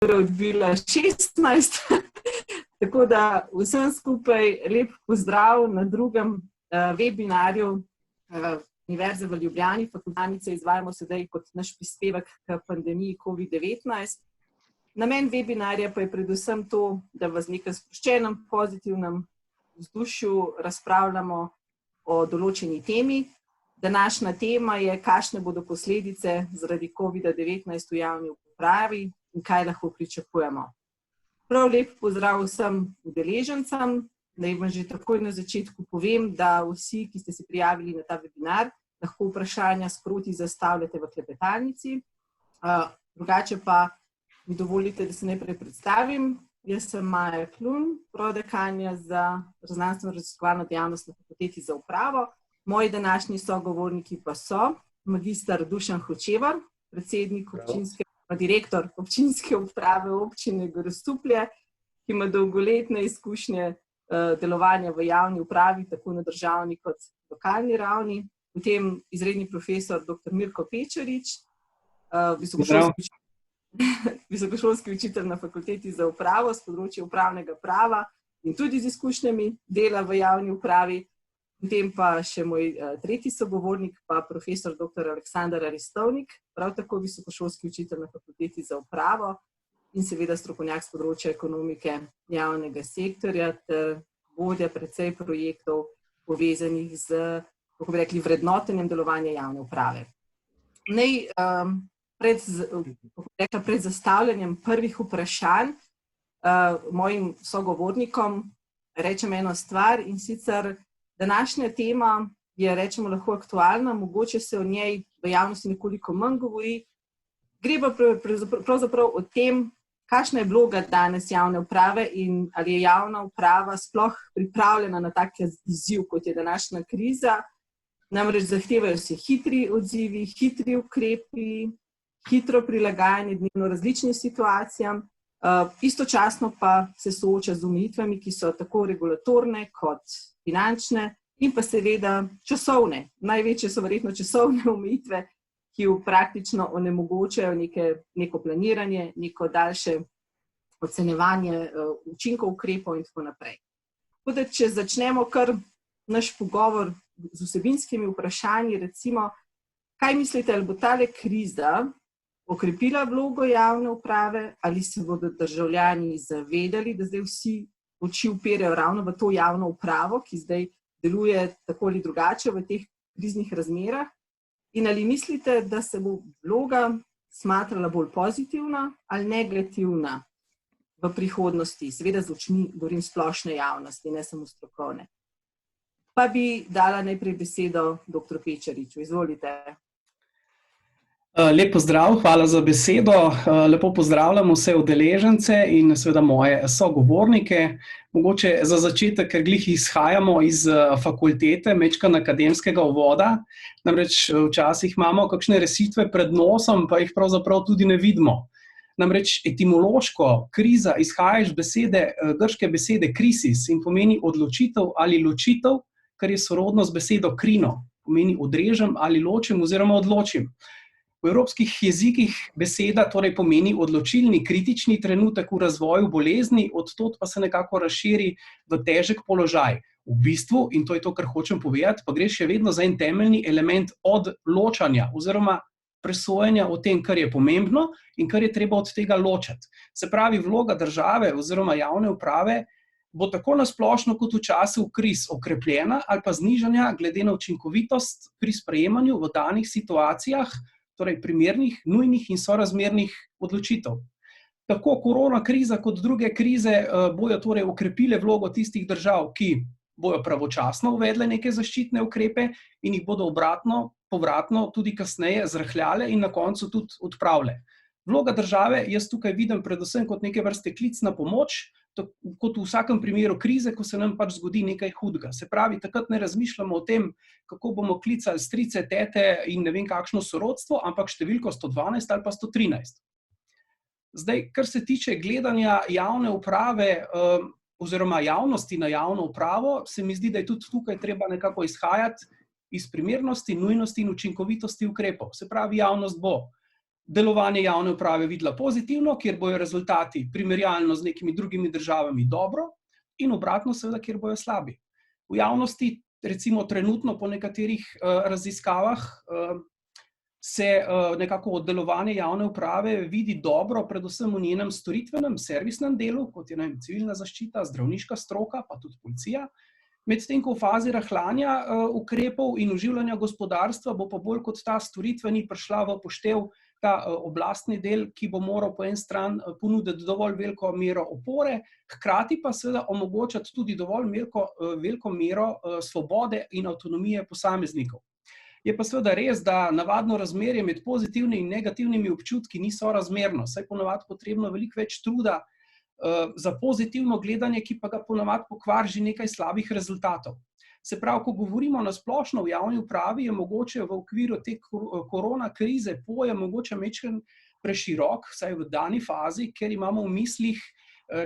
odvila 16. Tako da vsem skupaj lep pozdrav na drugem webinarju Univerze v Ljubljani. Fakultanice izvajamo sedaj kot naš prispevek k pandemiji COVID-19. Namen webinarja pa je predvsem to, da v nekem sproščenem, pozitivnem vzdušju razpravljamo o določeni temi. Današnja tema je, kakšne bodo posledice zaradi COVID-19 v javni upravi in kaj lahko pričakujemo. Prav lep pozdrav vsem udeležencem. Naj vam že takoj na začetku povem, da vsi, ki ste se prijavili na ta webinar, lahko vprašanja sproti zastavljate v klepetalnici. Drugače pa mi dovolite, da se najprej predstavim. Jaz sem Maja Klun, prodekanja za znanstveno-raziskovalno dejavnost na Fakulteti za upravo. Moji današnji sogovorniki pa so magister Dušan Hočevar, direktor občinske uprave občine Grosuplje, ki ima dolgoletne izkušnje delovanja v javni upravi, tako na državni kot lokalni ravni. Potem izredni profesor dr. Mirko Pečarič, visokošolski učitelj na Fakulteti za upravo s področja upravnega prava in tudi z izkušnjami dela v javni upravi. Potem pa še moj tretji sogovornik, pa profesor dr. Aleksander Aristovnik, prav tako visokošolski učitelj na Fakulteti za upravo in seveda strokovnjak s področja ekonomike javnega sektorja ter vodja precej projektov povezanih z, kako bi rekli, vrednotenjem delovanja javne uprave. Naj pred zastavljanjem prvih vprašanj mojim sogovornikom rečem eno stvar, in sicer današnja tema je, rečemo, lahko aktualna, mogoče se o njej v javnosti nekoliko manj govori. Gre pa pravzaprav o tem, kakšna je vloga danes javne uprave in ali je javna uprava sploh pripravljena na tak izziv, kot je današnja kriza. Namreč zahtevajo se hitri odzivi, hitri ukrepi, hitro prilagajanje dnevno različnim situacijam, istočasno pa se sooča z omejitvami, ki so tako regulatorne kot finančne in pa seveda časovne. Največje so verjetno časovne omejitve, ki praktično onemogočajo neko planiranje, neko daljše ocenjevanje učinkov ukrepov in tako naprej. Tako da, če začnemo kar naš pogovor z vsebinskimi vprašanji, recimo, kaj mislite, ali bo tale kriza okrepila vlogo javne uprave, ali se bodo državljani zavedali, da zdaj vsi oči upirajo ravno v to javno upravo, ki zdaj deluje tako ali drugače v teh kriznih razmerah, in ali mislite, da se bo vloga smatrala bolj pozitivna ali negativna v prihodnosti, seveda z očmi govorim splošne javnosti, ne samo strokovne. Pa bi dala najprej besedo dr. Pečariču. Izvolite. Lep pozdrav, hvala za besedo. Lepo pozdravljam vse udeležence in seveda moje sogovornike. Mogoče za začetek, ker glih izhajamo iz fakultete, majčkeno akademskega uvoda, namreč včasih imamo kakšne rešitve pred nosom, pa jih pravzaprav tudi ne vidimo. Namreč etimološko kriza izhaja iz grške besede krisis in pomeni odločitev ali ločitev, kar je sorodno z besedo krino, pomeni odrežem ali ločim oziroma odločim. V evropskih jezikih beseda torej pomeni odločilni, kritični trenutek v razvoju bolezni, od tod pa se nekako razširi v težek položaj. V bistvu, in to je to, kar hočem povedati, pa gre še vedno za en temeljni element odločanja oziroma presojanja o tem, kar je pomembno in kar je treba od tega ločiti. Se pravi, vloga države oziroma javne uprave bo tako nasplošno kot v času kriz okrepljena ali pa znižanja glede na učinkovitost pri sprejemanju v danih situacijah, torej primernih, nujnih in sorazmernih odločitev. Tako korona kriza kot druge krize bojo torej okrepile vlogo tistih držav, ki bojo pravočasno uvedle neke zaščitne ukrepe in jih bodo povratno tudi kasneje zrahljale in na koncu tudi odpravile. Vloga države jaz tukaj vidim predvsem kot neke vrste klic na pomoč, kot v vsakem primeru krize, ko se nam pač zgodi nekaj hudega. Se pravi, takrat ne razmišljamo o tem, kako bomo klicali strice, tete in ne vem kakšno sorodstvo, ampak številko 112 ali pa 113. Zdaj, kar se tiče gledanja javne uprave oziroma javnosti na javno upravo, se mi zdi, da je tudi tukaj treba nekako izhajati iz primernosti, nujnosti in učinkovitosti ukrepov. Se pravi, javnost bo delovanje javne uprave videla pozitivno, kjer bojo rezultati primerjalno z nekimi drugimi državami dobro, in obratno seveda, kjer bojo slabi. V javnosti, recimo trenutno po nekaterih raziskavah, se nekako delovanje javne uprave vidi dobro, predvsem v njenem storitvenem, servisnem delu, kot je civilna zaščita, zdravniška stroka, pa tudi policija. Medtem ko v fazi rahljanja ukrepov in oživljanja gospodarstva bo pa bolj kot ta storitveni prišla v poštev ta oblastni del, ki bo moral po eni strani ponuditi dovolj veliko mero opore, hkrati pa seveda omogočati tudi dovolj veliko mero svobode in avtonomije posameznikov. Je pa seveda res, da navadno razmerje med pozitivnimi in negativnimi občutki ni sorazmerno, saj ponavadi potrebno veliko več truda za pozitivno gledanje, ki pa ga ponavadi pokvari že nekaj slabih rezultatov. Se pravi, ko govorimo na splošno v javni upravi, je mogoče v okviru te korona krize pojem mogoče majčkeno preširok, vsaj v dani fazi, ker imamo v mislih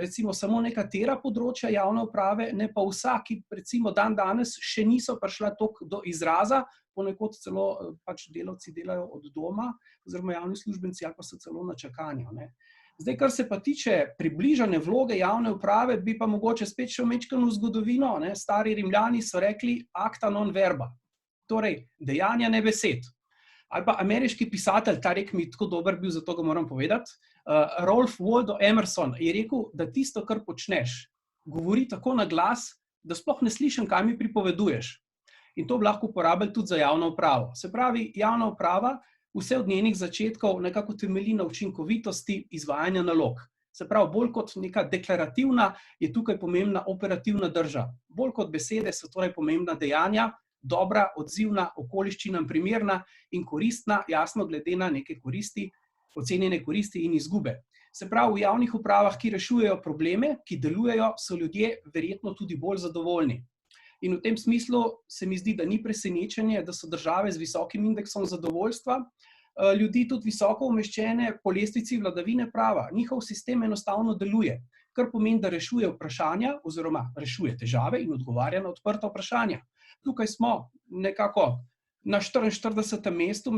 recimo samo nekatera področja javne uprave, ne pa vsa, ki recimo danes še niso prišla toliko do izraza, ponekod celo pač delavci delajo od doma, oziroma javni uslužbenci ali pa so celo na čakanju, ne. Zdaj, kar se pa tiče približane vloge javne uprave, bi pa mogoče spet šel majčkeno v zgodovino, ne. Stari Rimljani so rekli acta non verba, torej dejanja ne besed. Ali pa ameriški pisatelj, ta rek mi tako dober bil, zato ga moram povedati, Ralph Waldo Emerson je rekel, da tisto, kar počneš, govori tako na glas, da sploh ne slišim, kaj mi pripoveduješ. In to bi lahko uporabili tudi za javno upravo. Se pravi, javna uprava vse od njenih začetkov nekako temelji na učinkovitosti izvajanja nalog. Se pravi, bolj kot neka deklarativna je tukaj pomembna operativna drža. Bolj kot besede so torej pomembna dejanja, dobra, odzivna, okoliščinam primerna in koristna, jasno glede na neke koristi, ocenjene koristi in izgube. Se pravi, v javnih upravah, ki rešujejo probleme, ki delujejo, so ljudje verjetno tudi bolj zadovoljni. In v tem smislu se mi zdi, da ni presenečenje, da so države z visokim indeksom zadovoljstva ljudi tudi visoko umeščene po lestvici vladavine prava. Njihov sistem enostavno deluje, kar pomeni, da rešuje vprašanja oziroma rešuje težave in odgovarja na odprta vprašanja. Tukaj smo nekako na 44. mestu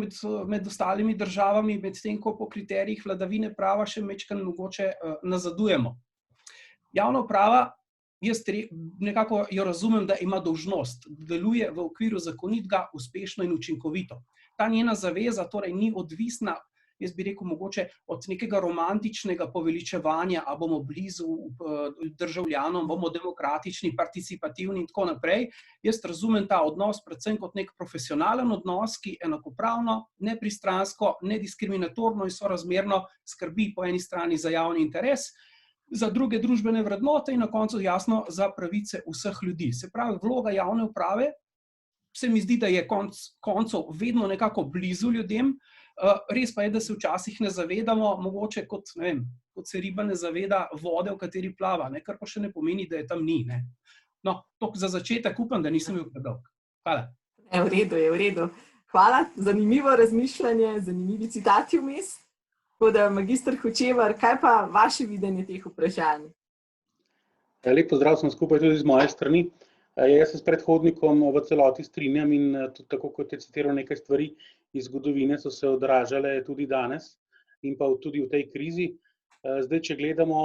med ostalimi državami, medtem ko po kriterijih vladavine prava še majčkeno mogoče nazadujemo. Javna uprava, jaz nekako jo razumem, da ima dolžnost, da deluje v okviru zakonitega, uspešno in učinkovito. Ta njena zaveza torej ni odvisna, jaz bi rekel, mogoče od nekega romantičnega poveličevanja, a bomo blizu državljanom, bomo demokratični, participativni in tako naprej. Jaz razumem ta odnos predvsem kot nek profesionalen odnos, ki enakopravno, nepristransko, nediskriminatorno in sorazmerno skrbi po eni strani za javni interes, za druge družbene vrednote in na koncu jasno za pravice vseh ljudi. Se pravi, vloga javne uprave se mi zdi, da je koncev vedno nekako blizu ljudem, res pa je, da se včasih ne zavedamo, mogoče kot se riba ne zaveda vode, v kateri plava, ne, kar pa še ne pomeni, da je tam ni. Ne. No, toliko za začetek, upam, da nisem bil predolg. Hvala. Je v redu. Hvala, zanimivo razmišljanje, zanimivi citati vmes. Tako da, magister Hočevar, kaj pa vaše videnje teh vprašanj? Lep pozdrav sem skupaj tudi z moje strani. Jaz se s predhodnikom v celoti strinjam in tudi tako, kot je citiral nekaj stvari iz zgodovine, so se odražale tudi danes in pa tudi v tej krizi. Zdaj, če gledamo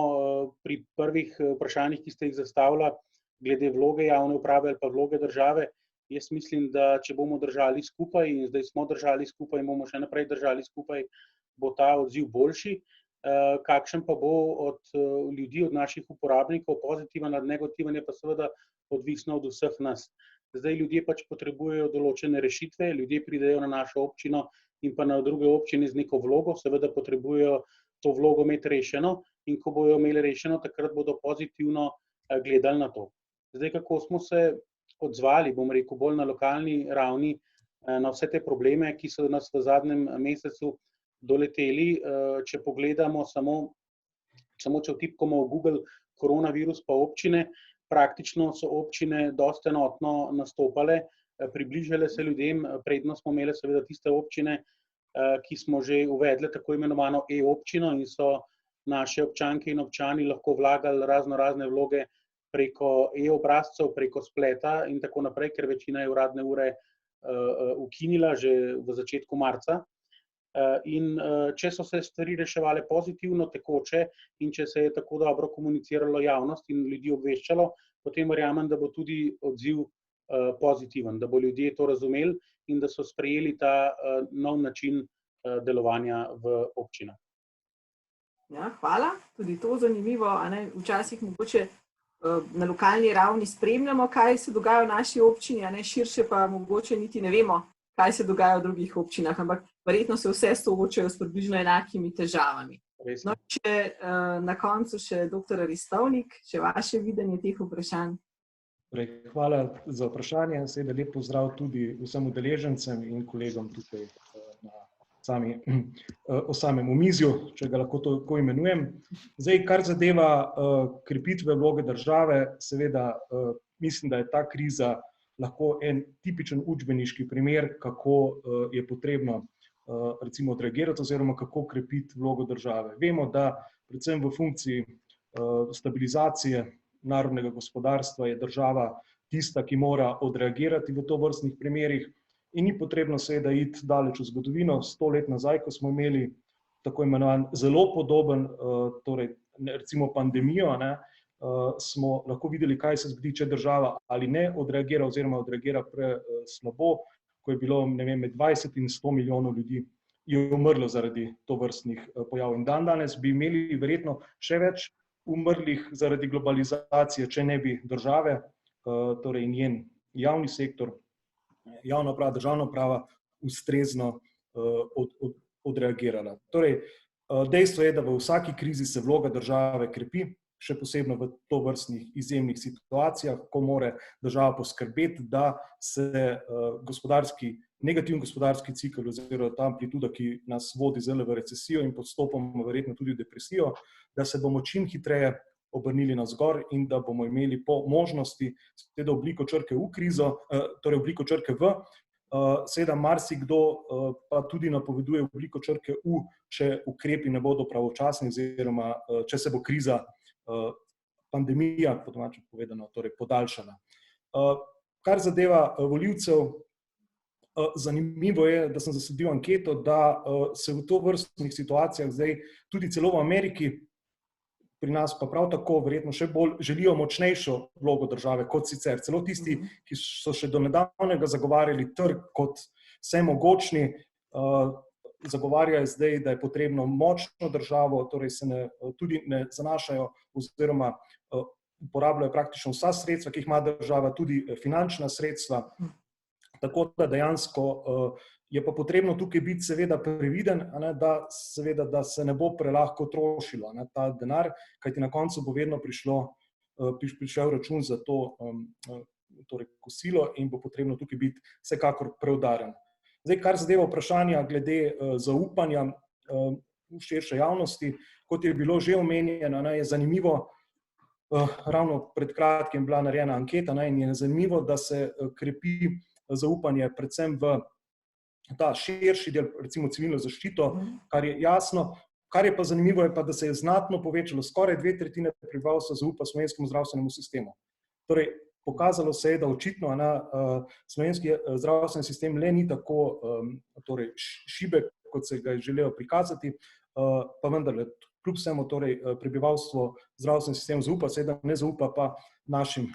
pri prvih vprašanjih, ki ste jih zastavila, glede vloge javne uprave ali pa vloge države, jaz mislim, da če bomo držali skupaj in zdaj smo držali skupaj in bomo še naprej držali skupaj, bo ta odziv boljši. Kakšen pa bo od ljudi, od naših uporabnikov, pozitiven ali negativen, je pa seveda odvisno od vseh nas. Zdaj ljudje pač potrebujejo določene rešitve, ljudje pridejo na našo občino in pa na druge občine z neko vlogo, seveda potrebujejo to vlogo imeti rešeno in ko bojo imeli rešeno, takrat bodo pozitivno gledali na to. Zdaj, kako smo se odzvali, bom rekel, bolj na lokalni ravni na vse te probleme, ki so nas v zadnjem mesecu doleteli, če pogledamo samo če vtipkamo v Google koronavirus pa občine, praktično so občine dosti enotno nastopale, približale se ljudem, predno smo imeli seveda tiste občine, ki smo že uvedle tako imenovano e-občino in so naše občanke in občani lahko vlagali razne vloge preko e-obrazcev, preko spleta in tako naprej, ker večina je uradne ure ukinila že v začetku marca. In če so se stvari reševale pozitivno, tekoče in če se je tako dobro komuniciralo javnost in ljudi obveščalo, potem verjamem, da bo tudi odziv pozitiven, da bo ljudje to razumeli in da so sprejeli ta nov način delovanja v občinah. Ja, hvala, tudi to zanimivo, a ne, včasih mogoče na lokalni ravni spremljamo, kaj se dogaja v naši občini, a ne širše pa mogoče niti ne vemo, kaj se dogaja v drugih občinah, ampak verjetno se vse soočajo s približno enakimi težavami. No, če na koncu še dr. Aristovnik, še vaše videnje teh vprašanj. Hvala za vprašanje, seveda lep pozdrav tudi vsem udeležencem in kolegom tukaj o samem omizju, če ga lahko tako imenujem. Zdaj, kar zadeva krepitve vloge države, seveda mislim, da je ta kriza lahko en tipičen učbeniški primer, kako je potrebno recimo odreagirati oziroma kako krepiti vlogo države. Vemo, da predvsem v funkciji stabilizacije narodnega gospodarstva je država tista, ki mora odreagirati v tovrstnih primerih in ni potrebno seveda iti daleč v zgodovino. 100 let nazaj, ko smo imeli tako imenovan zelo podoben, torej recimo pandemijo, smo lahko videli, kaj se zgodi, če država ali ne odreagira oziroma odreagira slabo, ko je bilo, ne vem, med 20 in 100 milijonov ljudi je umrlo zaradi tovrstnih pojavov. In danes bi imeli verjetno še več umrlih zaradi globalizacije, če ne bi države, torej njen javni sektor, javna uprava, državna uprava ustrezno odreagirala. Torej, dejstvo je, da v vsaki krizi se vloga države krepi, še posebno v tovrstnih izjemnih situacijah, ko mora država poskrbeti, da se negativni gospodarski cikel oziroma ta amplituda, ki nas vodi zdaj v recesijo in postopoma verjetno tudi v depresijo, da se bomo čim hitreje obrnili navzgor in da bomo imeli po možnosti seveda obliko črke v krizo, torej obliko črke v, seveda marsikdo pa tudi napoveduje obliko črke v, če ukrepi ne bodo pravočasni oziroma če se bo kriza pandemija, po domače povedano, torej podaljšala. Kar zadeva volivcev, zanimivo je, da sem zasledil anketo, da se v tovrstnih situacijah zdaj tudi celo v Ameriki, pri nas pa prav tako verjetno še bolj želijo močnejšo vlogo države kot sicer. Celo tisti, ki so še do nedavnega zagovarjali trg kot vsemogočni, zagovarjajo zdaj, da je potrebno močno državo, torej se tudi ne zanašajo oziroma uporabljajo praktično vsa sredstva, ki jih ima država, tudi finančna sredstva. Tako da dejansko je pa potrebno tukaj biti seveda previden, da se ne bo prelahko trošilo ta denar, kajti na koncu bo vedno prišel račun za to torej kosilo in bo potrebno tukaj biti vsekakor preudaren. Zdaj, kar zadeva vprašanja glede zaupanja v širše javnosti, kot je bilo že omenjeno, je zanimivo, ravno pred kratkim bila narejena anketa in je zanimivo, da se krepi zaupanje predvsem v ta širši del, recimo civilno zaščito, kar je jasno. Kar je pa zanimivo, je pa, da se je znatno povečalo, skoraj 2/3 prebivalstva zaupa slovenskemu zdravstvenemu sistemu. Torej, pokazalo se je, da očitno slovenski zdravstveni sistem le ni tako torej, šibek, kot se ga je želelo prikazati, pa vendarle, kljub vsemu torej, prebivalstvo zdravstvenemu sistemu zaupa, seveda ne zaupa pa našim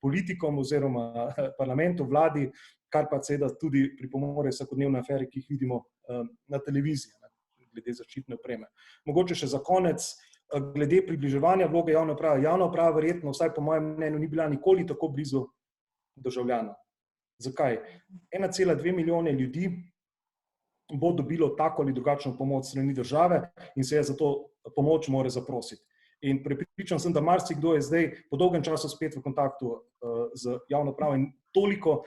politikom oziroma parlamentu, vladi, kar pa seveda tudi pripomore vsakodnevne afere, ki jih vidimo na televiziji, glede zaščitne opreme. Mogoče še za konec, glede približevanja vloge javne uprave. Javna uprava verjetno, vsaj po mojem mnenju, ni bila nikoli tako blizu državljanov. Zakaj? 1,2 milijone ljudi bo dobilo tako ali drugačno pomoč strani države in se je za to pomoč mora zaprositi. In prepričan sem, da marsikdo je zdaj po dolgem času spet v kontaktu z javno upravo in toliko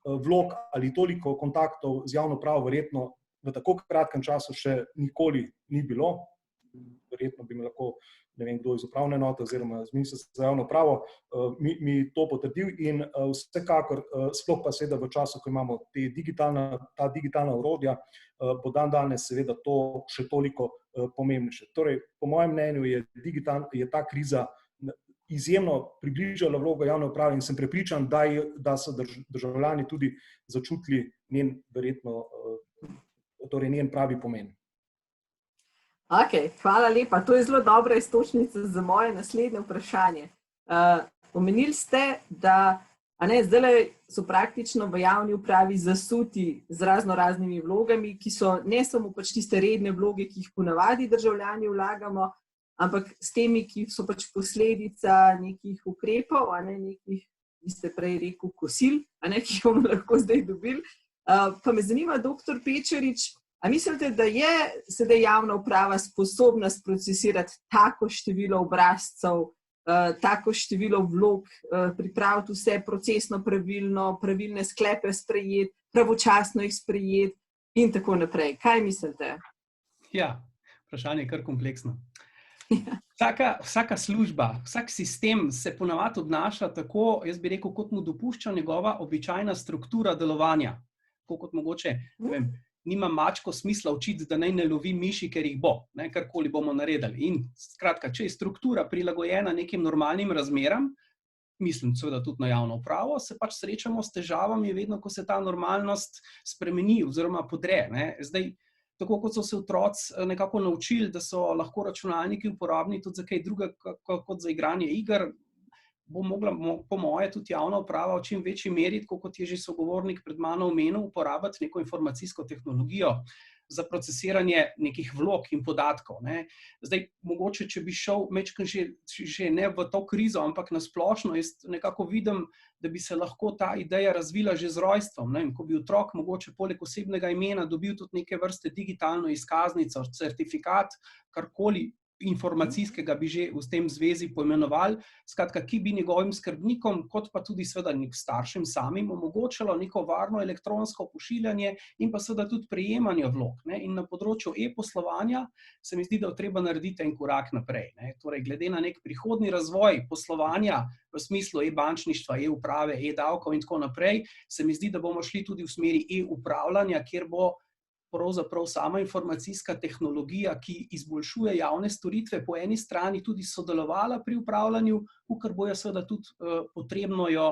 vlog ali toliko kontaktov z javno upravo verjetno v tako kratkem času še nikoli ni bilo. Verjetno bi me lahko, ne vem kdo iz upravne enote oziroma z ministrstva za javno upravo mi to potrdil in vsekakor, sploh pa seveda v času, ko imamo ta digitalna orodja, bo danes seveda to še toliko pomembnejše. Torej, po mojem mnenju je ta kriza izjemno približala vlogo javne uprave in sem prepričan, da so državljani tudi začutili njen verjetno torej njen pravi pomen. Ok, hvala lepa. To je zelo dobra iztočnica za moje naslednje vprašanje. Omenili ste, da zdaj so praktično v javni upravi zasuti z raznimi vlogami, ki so ne samo pač tiste redne vloge, ki jih ponavadi državljani vlagamo, ampak s temi, ki so pač posledica nekih ukrepov, nekih, vi ste prej rekel, kosil, ki jih bomo lahko zdaj dobili. Pa me zanima, dr. Pečarič, a mislite, da je sedaj javna uprava sposobna sprocesirati tako število obrazcev, tako število vlog, pripraviti vse procesno pravilno, pravilne sklepe sprejeti, pravočasno jih sprejeti in tako naprej? Kaj mislite? Ja, vprašanje je kar kompleksno. Vsaka služba, vsak sistem se ponavadi obnaša tako, jaz bi rekel, kot mu dopušča njegova običajna struktura delovanja. Tako kot mogoče, nima mačko smisla učiti, da naj ne lovi miši, ker jih bo, karkoli bomo naredili. In skratka, če je struktura prilagojena nekim normalnim razmeram, mislim seveda tudi na javno upravo, se pač srečamo s težavami vedno, ko se ta normalnost spremeni oziroma podre. Zdaj, tako kot so se otroci nekako naučili, da so lahko računalniki uporabni tudi za kaj drugega kot za igranje iger, bo mogla po moje tudi javna uprava v čim večji meri, tako kot je že sogovornik pred mano omenil, uporabiti neko informacijsko tehnologijo za procesiranje nekih vlog in podatkov. Zdaj, mogoče, če bi šel že ne v to krizo, ampak na splošno, jaz nekako vidim, da bi se lahko ta ideja razvila že z rojstvom. Ko bi otrok mogoče poleg osebnega imena dobil tudi neke vrste digitalno izkaznico, certifikat, karkoli informacijskega bi že v tem zvezi poimenovali, skratka, ki bi njegovim skrbnikom, kot pa tudi seveda staršem samim omogočalo neko varno elektronsko pošiljanje in pa seveda tudi prejemanje vlog. In na področju e-poslovanja se mi zdi, da je treba narediti en korak naprej. Torej, glede na nek prihodnji razvoj poslovanja v smislu e-bančništva, e-uprave, e-davkov in tako naprej, se mi zdi, da bomo šli tudi v smeri e-upravljanja, kjer bo pravzaprav sama informacijska tehnologija, ki izboljšuje javne storitve, po eni strani tudi sodelovala pri upravljanju, kar bojo seveda tudi potrebno jo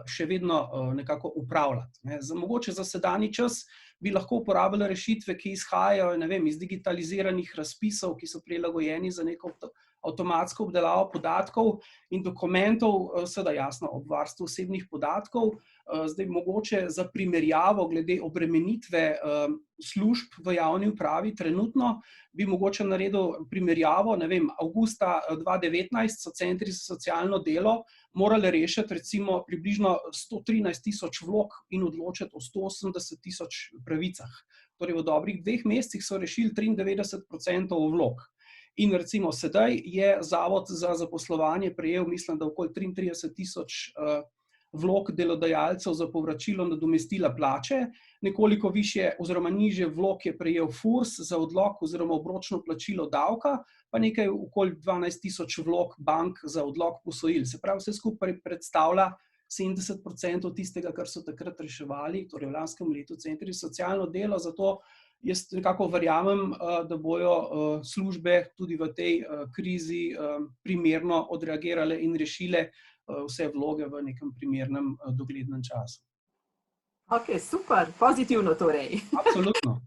še vedno nekako upravljati. Mogoče za sedanji čas bi lahko uporabljali rešitve, ki izhajajo, iz digitaliziranih razpisov, ki so prilagojeni za neko avtomatsko obdelavo podatkov in dokumentov, seveda jasno ob varstvu osebnih podatkov. Zdaj mogoče za primerjavo glede obremenitve služb v javni upravi trenutno bi mogoče naredil primerjavo, avgusta 2019 so centri za socialno delo morali rešiti recimo približno 113.000 vlog in odločiti o 180.000 pravicah. Torej v dobrih 2 mesecih so rešili 93% vlog. In recimo sedaj je Zavod za zaposlovanje prejel, mislim, da okoli 33.000 vlog delodajalcev za povračilo nadomestila plače, nekoliko višje oziroma nižje vlog je prejel FURS za odlog oziroma obročno plačilo davka, pa nekaj okoli 12.000 vlog bank za odlog posojil. Se pravi, vse skupaj predstavlja 70% tistega, kar so takrat reševali, torej v lanskem letu centri za socialno delo, zato jaz nekako verjamem, da bojo službe tudi v tej krizi primerno odreagirale in rešile vse vloge v nekem primernem doglednem času. Ok, super, pozitivno torej. Absolutno.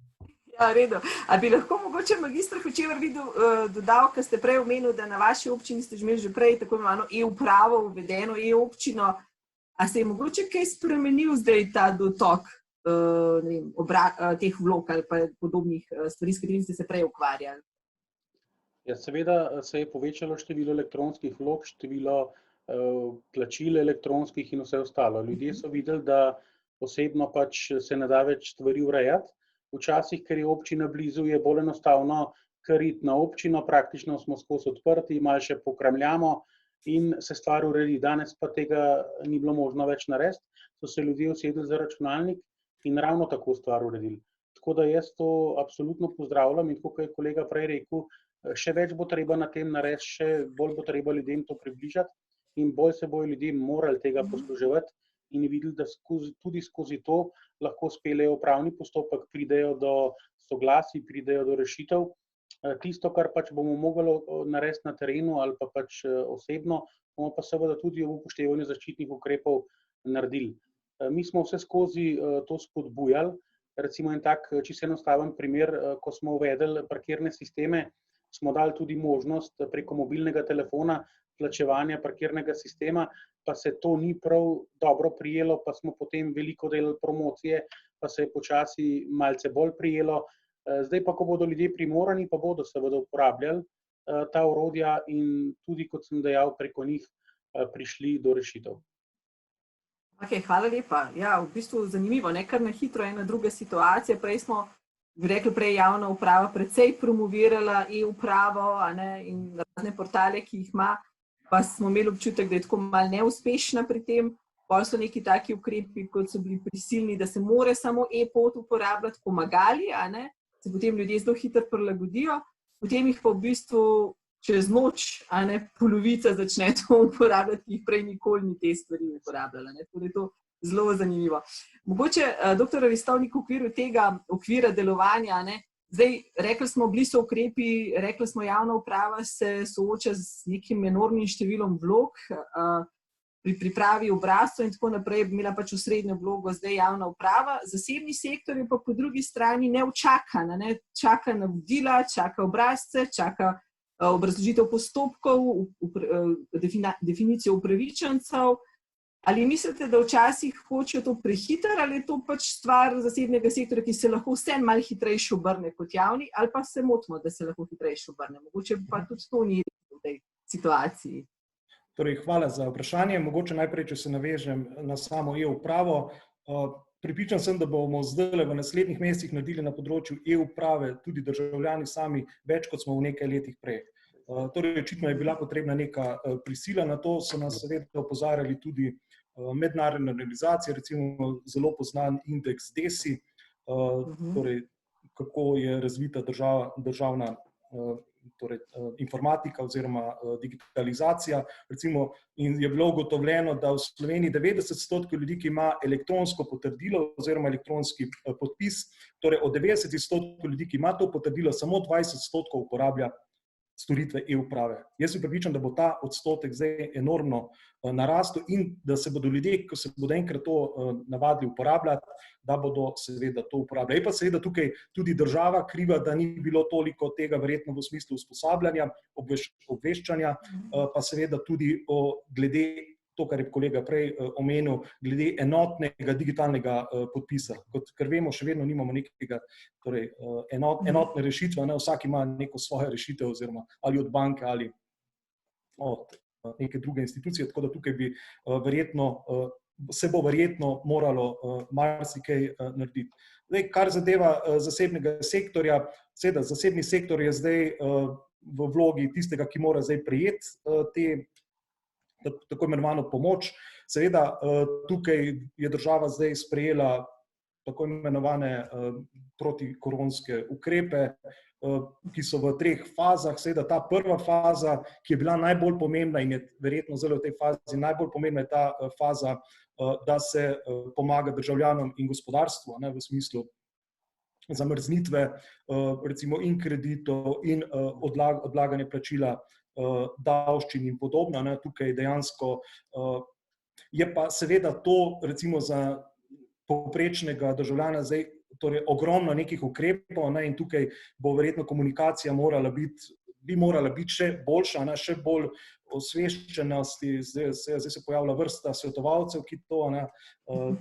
Ja, redo. A bi lahko mogoče magister Hočevar dodal, ker ste prej omenil, da na vaši občini ste imeli že prej tako imenovano e-upravo, uvedeno e-občino. A se je mogoče kaj spremenil zdaj ta dotok teh vlog ali pa podobnih stvari, s katerimi ste se prej ukvarjali? Ja, seveda se je povečalo število elektronskih vlog, število plačil elektronskih in vse ostalo. Ljudje so videli, da osebno pač se ne da več stvari urejati. Včasih, ker je občina blizu, je bolj enostavno kar iti na občino, praktično smo skozi odprti, malo še pokramljamo in se stvar uredi. Danes pa tega ni bilo možno več narediti, so se ljudje usedli za računalnik in ravno tako stvar uredili. Tako da jaz to absolutno pozdravljam in kot je kolega prej rekel, še več bo treba na tem narediti, še bolj bo treba ljudem to približati in bolj se bojo ljudje morali tega posluževati in videli, da tudi skozi to lahko speljejo upravni postopek, pridejo do soglasij, pridejo do rešitev. Tisto, kar pač bomo mogli narediti na terenu ali pa pač osebno, bomo pa seveda tudi v upoštevanju zaščitnih ukrepov naredili. Mi smo vse skozi to spodbujali, Recimo en tak čisto enostaven primer, ko smo uvedli parkirne sisteme, smo dali tudi možnost preko mobilnega telefona plačevanja parkirnega sistema, pa se to ni prav dobro prijelo, pa smo potem veliko delali promocije, pa se je počasi malce bolj prijelo. Zdaj pa, ko bodo ljudje primorani, pa bodo seveda uporabljali ta orodja in tudi, kot sem dejal, preko njih prišli do rešitev. Okay, hvala lepa. Ja, v bistvu zanimivo, kar na hitro ena druga situacija. Prej smo rekli, javna uprava precej promovirala e-upravo in razne portale, ki jih ima, pa smo imeli občutek, da je tako malo neuspešna pri tem. Pol so neki taki ukrepi, kot so bili prisilni, da se more samo e-pot uporabljati, pomagali, se potem ljudje zelo hitro prilagodijo, potem jih pa v bistvu čez noč, polovica začne to uporabljati, ki jih prej nikoli ni te stvari uporabljala. Tako da je to zelo zanimivo. Mogoče, doktor Ristovnik, v okviru tega okvira delovanja, zdaj, rekli smo, bili so ukrepi, rekli smo, javna uprava se sooča z nekim enormnim številom vlog, pri pripravi obrazcev in tako naprej, bi imela pač osrednjo vlogo zdaj javna uprava. Zasebni sektor je pa po drugi strani neučakan, čaka navodila, čaka obrazce, čaka obrazložitev postopkov, definicijo upravičencev. Ali mislite, da včasih hočejo to prehitro, ali je to pač stvar zasebnega sektorja, ki se lahko vse malo hitrejše obrne kot javni, ali pa se motimo, da se lahko hitrejše obrne? Mogoče pa tudi to ni v tej situaciji. Torej, hvala za vprašanje. Mogoče najprej, če se navežem na samo e-upravo. Pripričan sem, da bomo zdaj v naslednjih mesecih naredili na področju e-uprave tudi državljani sami več, kot smo v nekaj letih prej. Torej, očitno je bila potrebna neka prisila, na to so nas seveda opozarjali tudi mednarodne organizacije, recimo zelo poznan indeks DESI, torej kako je razvita državna informatika oziroma digitalizacija. Recimo, in je bilo ugotovljeno, da v Sloveniji 90% ljudi, ki ima elektronsko potrdilo oziroma elektronski podpis, torej od 90% ljudi, ki ima to potrdilo, samo 20% uporablja storitve e-uprave. Jaz sem prepričan, da bo ta odstotek zdaj enormno narastel in da se bodo ljudje, ko se bodo enkrat to navadili uporabljati, da bodo seveda to uporabljali. Je pa seveda tukaj tudi država kriva, da ni bilo toliko tega verjetno v smislu usposabljanja, obveščanja, pa seveda tudi glede to, kar je kolega prej omenil, glede enotnega digitalnega podpisa. Ker vemo, še vedno nimamo nekega enotne rešitve, vsak ima neko svojo rešitev, oziroma ali od banke ali od neke druge institucije, tako da tukaj bi se bo verjetno moralo marsikaj narediti. Zdaj, kar zadeva zasebnega sektorja, seveda zasebni sektor je zdaj v vlogi tistega, ki mora zdaj prejeti tako imenovano pomoč. Seveda, tukaj je država zdaj sprejela tako imenovane protikoronske ukrepe, ki so v 3 fazah. Seveda ta prva faza, ki je bila najbolj pomembna in je verjetno zelo v tej fazi najbolj pomembna, je ta faza, da se pomaga državljanom in gospodarstvu, v smislu zamrznitve recimo in kreditov in odlaganje plačila davščin in podobno. Tukaj dejansko je pa seveda to recimo za povprečnega državljana zdaj torej ogromno nekih ukrepov in tukaj bo verjetno komunikacija morala biti še boljša, še bolj osveščenosti. Zdaj se pojavlja vrsta svetovalcev, ki to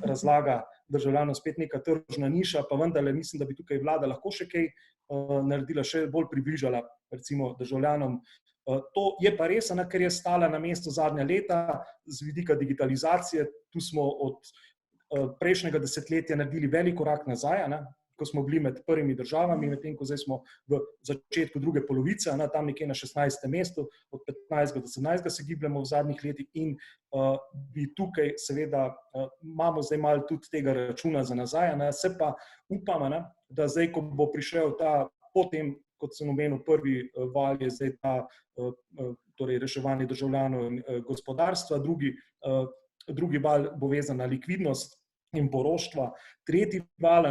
razlaga državljanom, spet neka tržna niša, pa vendarle mislim, da bi tukaj vlada lahko še kaj naredila, še bolj približala recimo državljanom. To je pa res, ker je stala na mestu zadnja leta z vidika digitalizacije. Tu smo od prejšnjega desetletja naredili velik korak nazaj, ko smo bili med prvimi državami, medtem ko zdaj smo v začetku druge polovice, tam nekje na 16. mestu, od 15. do 17. se gibljamo v zadnjih letih in bi tukaj seveda imamo zdaj malo tudi tega računa za nazaj, se pa upamo, da zdaj, ko bo prišel ta potem, kot sem omenil, prvi val je zdaj ta torej reševanje državljanov in gospodarstva, drugi val bo vezan na likvidnost in poroštva, tretji val,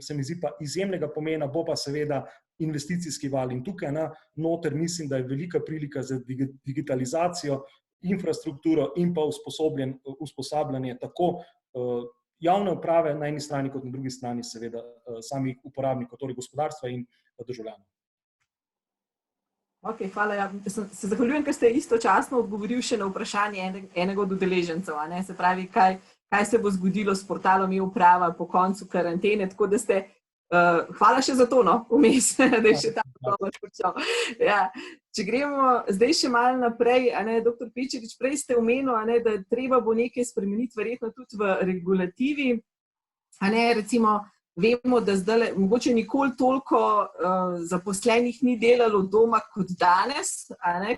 se mi zdi pa izjemnega pomena, bo pa seveda investicijski val in tukaj noter mislim, da je velika prilika za digitalizacijo, infrastrukturo in pa usposabljanje tako javne uprave na eni strani, kot na drugi strani seveda samih uporabnikov, torej gospodarstva in državljanov. Ok, hvala. Ja. Se zahvaljujem, ker ste istočasno odgovorili še na vprašanje enega od udeležencev. Se pravi, kaj se bo zgodilo s portalom e-uprava po koncu karantene, tako da ste, hvala še za to, vmes, da je še ta odgovor počel. Ja. Če gremo zdaj še malo naprej, dr. Pečevič, prej ste omenili, da treba bo nekaj spremeniti, verjetno tudi v regulativi. Recimo, vemo, da zdaj mogoče nikoli toliko zaposlenih ni delalo doma kot danes,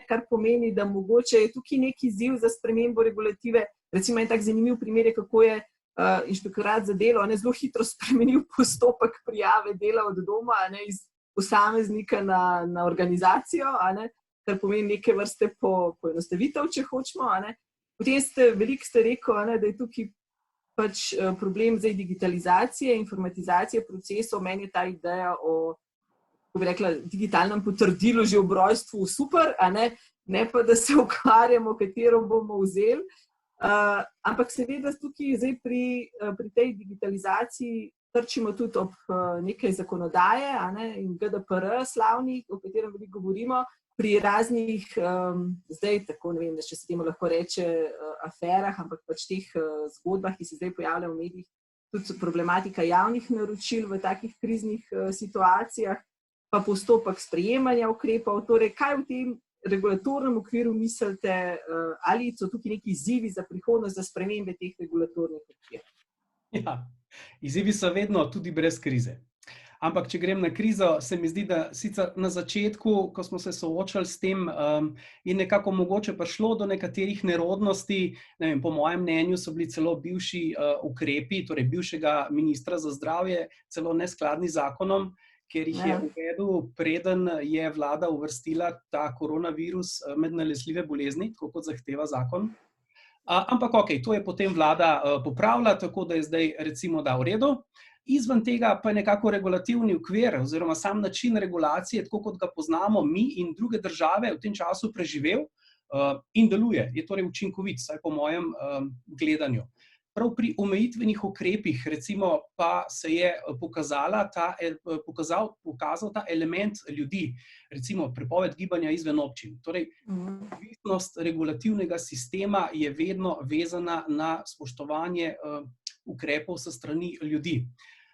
kar pomeni, da mogoče je tukaj neki izziv za spremembo regulative. Recimo, en tak zanimiv primer je, kako je inšpektorat za delo zelo hitro spremenil postopek prijave dela od doma, iz posameznika na organizacijo, kar pomeni neke vrste poenostavitev, če hočemo. Potem veliko ste rekel, da je tukaj pač problem zdaj digitalizacije, informatizacije procesov. Meni je ta ideja o, kako bi rekla, digitalnem potrdilu že ob rojstvu super, ne pa, da se ukvarjamo, katero bomo vzeli. Ampak seveda tukaj zdaj pri tej digitalizaciji trčimo tudi ob nekaj zakonodaje in GDPR slavnih, o katerem veliko govorimo, pri raznih, zdaj tako ne vem, če se temu lahko reče aferah, ampak pač teh zgodbah, ki se zdaj pojavljajo v medijih, tudi problematika javnih naročil v takih kriznih situacijah, pa postopek sprejemanja ukrepov. Torej, kaj v tem regulatornem okviru mislite, ali so tukaj neki izzivi za prihodnost, za spremembe teh regulatornih okvirov? Ja, izzivi so vedno tudi brez krize. Ampak, če grem na krizo, se mi zdi, da sicer na začetku, ko smo se soočali s tem, je nekako mogoče prišlo do nekaterih nerodnosti. Ne vem, po mojem mnenju so bili celo bivši ukrepi, torej bivšega ministra za zdravje, celo neskladni z zakonom, ker jih je uvedel, preden je vlada uvrstila ta koronavirus med nalezljive bolezni, tako kot zahteva zakon. Ampak ok, to je potem vlada popravila, tako da je zdaj recimo da v redu. Izven tega pa je nekako regulativni okvir oziroma sam način regulacije, tako kot ga poznamo mi in druge države, v tem času preživel in deluje. Je torej učinkovit, vsaj po mojem gledanju. Prav pri omejitvenih ukrepih recimo pa se je pokazal ta element ljudi, recimo prepoved gibanja izven občin. Torej, odvisnost regulativnega sistema je vedno vezana na spoštovanje ukrepov sa strani ljudi.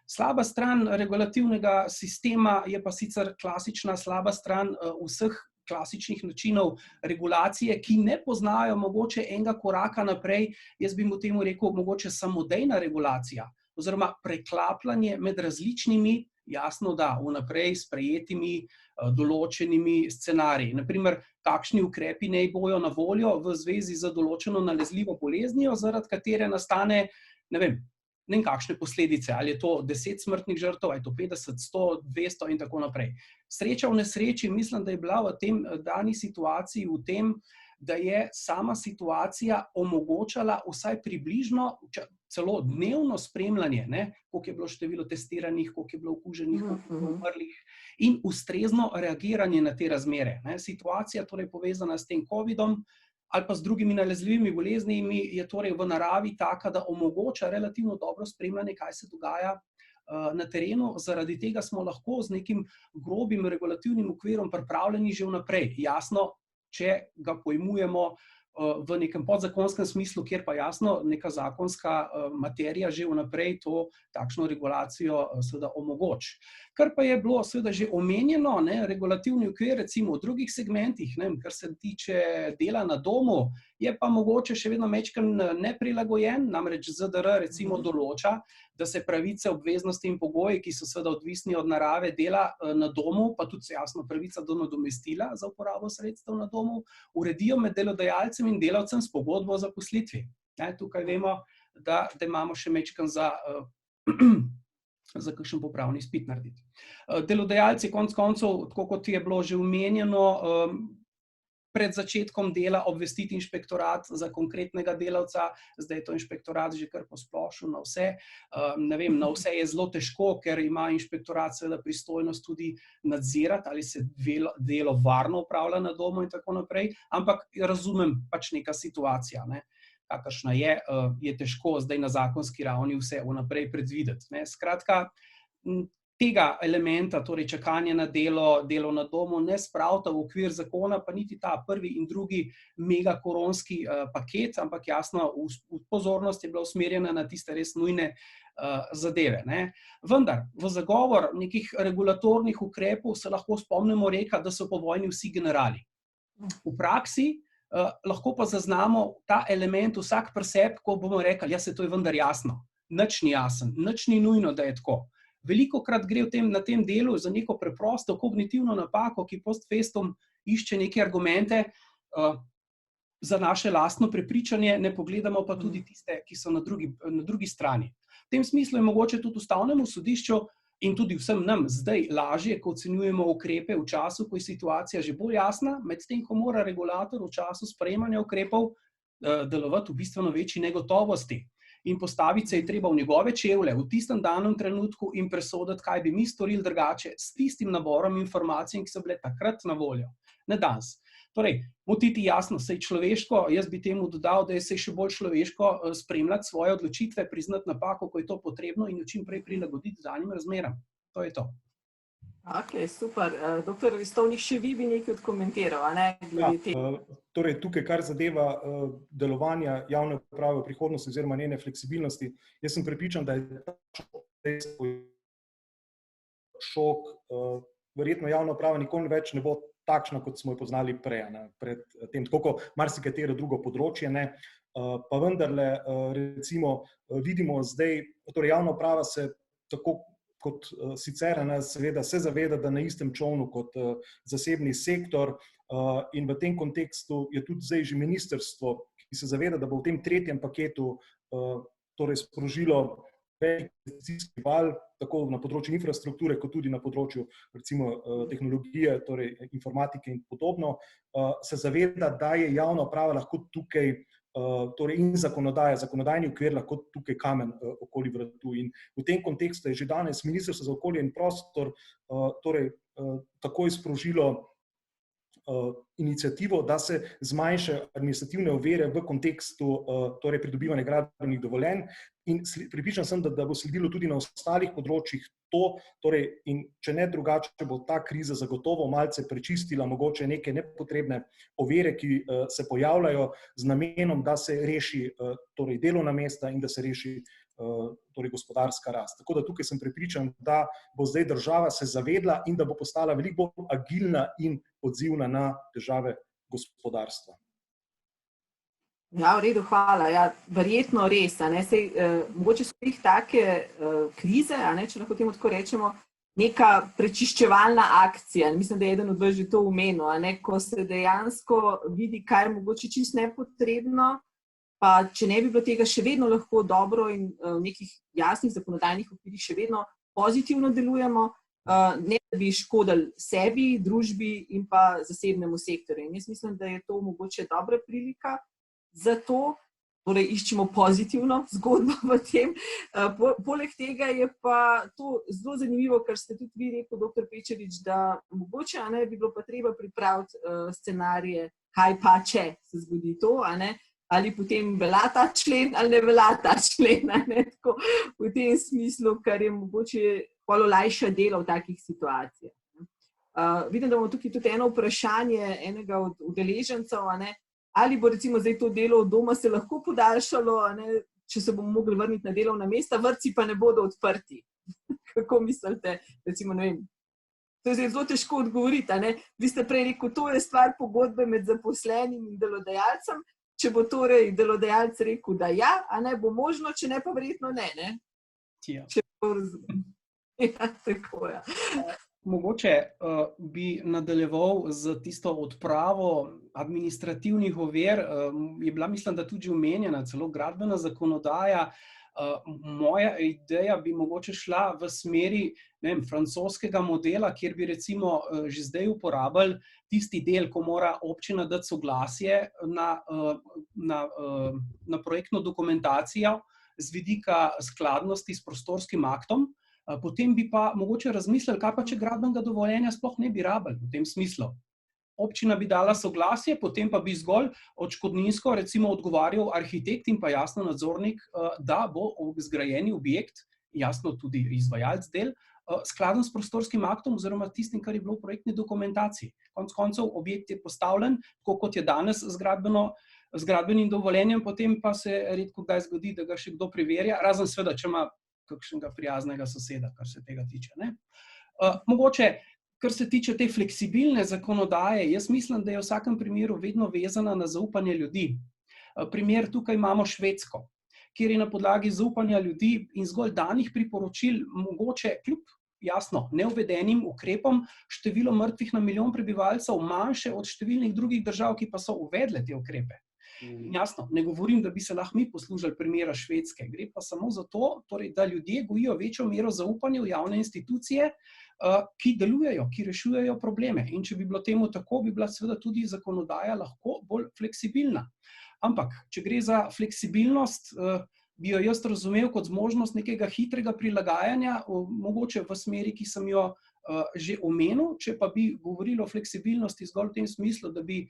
Slaba stran regulativnega sistema je pa sicer klasična slaba stran vseh klasičnih načinov regulacije, ki ne poznajo mogoče enega koraka naprej, jaz bi mu temu rekel mogoče samodejna regulacija oziroma preklapljanje med različnimi, jasno da, vnaprej sprejetimi določenimi scenariji. Naprimer, kakšni ukrepi naj bojo na voljo v zvezi z določeno nalezljivo boleznijo, zaradi katere nastane, ne vem kakšne posledice, ali je to 10 smrtnih žrtev, ali je to 50, 100, 200 in tako naprej. Sreča v nesreči, mislim, da je bila v tem dani situaciji v tem, da je sama situacija omogočala vsaj približno, celo dnevno spremljanje, koliko je bilo število testiranih, koliko je bilo okuženih, koliko je bilo umrlih in ustrezno reagiranje na te razmere. Situacija torej povezana s tem covidom ali pa z drugimi nalezljivimi boleznimi je torej v naravi taka, da omogoča relativno dobro spremljanje, kaj se dogaja na terenu. Zaradi tega smo lahko z nekim grobim regulativnim okvirom pripravljeni že vnaprej. Jasno, če ga pojmujemo v nekem podzakonskem smislu, kjer pa jasno neka zakonska materija že vnaprej to takšno regulacijo seveda omogoči. Kar pa je bilo seveda že omenjeno, regulativni okvir recimo v drugih segmentih, kar se tiče dela na domu, je pa mogoče še vedno majčkeno neprilagojen, namreč ZDR recimo določa, da se pravice, obveznosti in pogoji, ki so seveda odvisni od narave dela na domu, pa tudi jasno pravica do nadomestila za uporabo sredstev na domu, uredijo med delodajalcem in delavcem s pogodbo o zaposlitvi. Tukaj vemo, da imamo še majčkeno za kakšen popravni izpit narediti. Delodajalci konec koncev, tako kot je bilo že omenjeno, pred začetkom dela obvestiti inšpektorat za konkretnega delavca, zdaj je to inšpektorat že kar posplošil na vse. Ne vem, na vse je zelo težko, ker ima inšpektorat seveda pristojnost tudi nadzirati, ali se delo varno opravlja na domu in tako naprej, ampak razumem pač neka situacija. kakršna je težko zdaj na zakonski ravni vse vnaprej predvideti. Skratka, tega elementa, torej čakanje na delo, delo na domu, ne spravita v okvir zakona, pa niti ta prvi in drugi megakoronski paket, ampak jasno, pozornost je bila usmerjena na tiste res nujne zadeve. Vendar, v zagovor nekih regulatornih ukrepov se lahko spomnimo reka, da so po vojni vsi generali. V praksi lahko pa zaznamo ta element vsak pri sebi, ko bomo rekli, ja, se to je vendar jasno, nič ni jasen, nič ni nujno, da je tako. Velikokrat gre na tem delu za neko preprosto kognitivno napako, ki post festum išče neke argumente za naše lastno prepričanje, ne pogledamo pa tudi tiste, ki so na drugi strani. V tem smislu je mogoče tudi Ustavnemu sodišču in tudi vsem nam zdaj lažje, ko ocenjujemo ukrepe v času, ko je situacija že bolj jasna, medtem ko mora regulator v času sprejemanja ukrepov delovati v bistveno večji negotovosti. In postaviti se je treba v njegove čevlje v tistem danem trenutku in presoditi, kaj bi mi storili drugače s tistim naborom informacij, ki so bile takrat na voljo, ne danes. Torej, motiti jasno, saj človeško, jaz bi temu dodal, da je saj še bolj človeško spremljati svoje odločitve, priznati napako, ko je to potrebno in jo čim prej prilagoditi danim razmeram. To je to. Ok, super. Doktor Ristovnik, še vi bi nekaj odkomentiral, a ne? Torej, tukaj, kar zadeva delovanja javne uprave v prihodnosti oziroma njene fleksibilnosti, jaz sem prepričan, da je šok, verjetno javna uprava nikoli več ne bo takšna, kot smo jo poznali prej, pred tem, tako kot marsikatero drugo področje, pa vendarle, recimo, vidimo zdaj, torej javna uprava se tako kot sicer seveda se zaveda, da na istem čovnu kot zasebni sektor in v tem kontekstu je tudi zdaj že ministrstvo, ki se zaveda, da bo v tem tretjem paketu torej sprožilo velik investicijski val, tako na področju infrastrukture, kot tudi na področju recimo tehnologije, torej informatike in podobno, se zaveda, da je javna uprava lahko tukaj torej in zakonodajni okvir lahko tukaj kamen okoli vratu. In v tem kontekstu je že danes Ministrstvo za okolje in prostor torej takoj sprožilo iniciativo, da se zmanjšajo administrativne ovire v kontekstu torej pridobivanja gradbenih dovoljenj in prepričan sem, da bo sledilo tudi na ostalih področjih to, torej in če ne drugače, bo ta kriza zagotovo malce prečistila mogoče neke nepotrebne ovire, ki se pojavljajo z namenom, da se reši torej delovna mesta in da se reši torej gospodarska rast. Tako da tukaj sem prepričan, da bo zdaj država se zavedla in da bo postala veliko bolj agilna in odzivna na težave gospodarstva. Ja, v redu, hvala. Ja, verjetno res. Mogoče so jih take krize, če lahko temu tako rečemo, neka prečiščevalna akcija. Mislim, da je eden od vas že to omenil, ko se dejansko vidi, kaj je mogoče čisto nepotrebno, pa če ne bi bilo tega še vedno lahko dobro in v nekih jasnih zakonodajnih okvirih še vedno pozitivno delujemo, ne da bi škodili sebi, družbi in pa zasebnemu sektorju. In jaz mislim, da je to mogoče dobra prilika za to, torej iščemo pozitivno zgodbo v tem. Poleg tega je pa to zelo zanimivo, kar ste tudi vi rekel, dr. Pečarič, da mogoče bi bilo pa treba pripraviti scenarije, kaj pa če se zgodi to, ali potem velja ta člen ali ne velja ta člen, tako v tem smislu, kar je mogoče olajša delo v takih situacijah. Vidim, da bomo tukaj tudi eno vprašanje enega od udeležencev, ali bo recimo zdaj to delo od doma se lahko podaljšalo, če se bomo mogli vrniti na delovna mesta, vrtci pa ne bodo odprti. Kako mislite? Recimo, ne vem, to je zelo težko odgovoriti. Vi ste prej rekel, to je stvar pogodbe med zaposlenim in delodajalcem. Če bo torej delodajalec rekel, da ja, bo možno, če ne pa verjetno ne. Ja. Ja, tako je. Mogoče bi nadaljeval z tisto odpravo administrativnih ovir. Je bila, mislim, da tudi omenjena celo gradbena zakonodaja. Moja ideja bi mogoče šla v smeri francoskega modela, kjer bi recimo že zdaj uporabljali tisti del, ko mora občina dati soglasje na projektno dokumentacijo z vidika skladnosti s prostorskim aktom. Potem bi pa mogoče razmislili, kaj pa če gradbenega dovoljenja sploh ne bi rabili v tem smislu. občina bi dala soglasje, potem pa bi zgolj odškodninsko recimo odgovarjal arhitekt in pa jasno nadzornik, da bo zgrajeni objekt, jasno tudi izvajalec del, skladen s prostorskim aktom oziroma tistim, kar je bilo v projektni dokumentaciji. Konec koncev objekt je postavljen, tako kot je danes z gradbenim dovoljenjem, potem pa se redko kdaj zgodi, da ga še kdo preverja, razen seveda, če ima kakšnega prijaznega soseda, kar se tega tiče. Mogoče, kar se tiče te fleksibilne zakonodaje, jaz mislim, da je v vsakem primeru vedno vezana na zaupanje ljudi. Primer tukaj imamo Švedsko, kjer je na podlagi zaupanja ljudi in zgolj danih priporočil mogoče kljub jasno neuvedenim ukrepom število mrtvih na milijon prebivalcev manjše od številnih drugih držav, ki pa so uvedle te ukrepe. Jasno, ne govorim, da bi se lahko mi poslužili primera Švedske, gre pa samo za to, torej, da ljudje gojijo večjo mero zaupanja v javne institucije, ki delujejo, ki rešujejo probleme. In če bi bilo temu tako, bi bila seveda tudi zakonodaja lahko bolj fleksibilna. Ampak, če gre za fleksibilnost, bi jo jaz razumel kot zmožnost nekega hitrega prilagajanja, mogoče v smeri, ki sem jo že omenil, če pa bi govorili o fleksibilnosti zgolj v tem smislu, da bi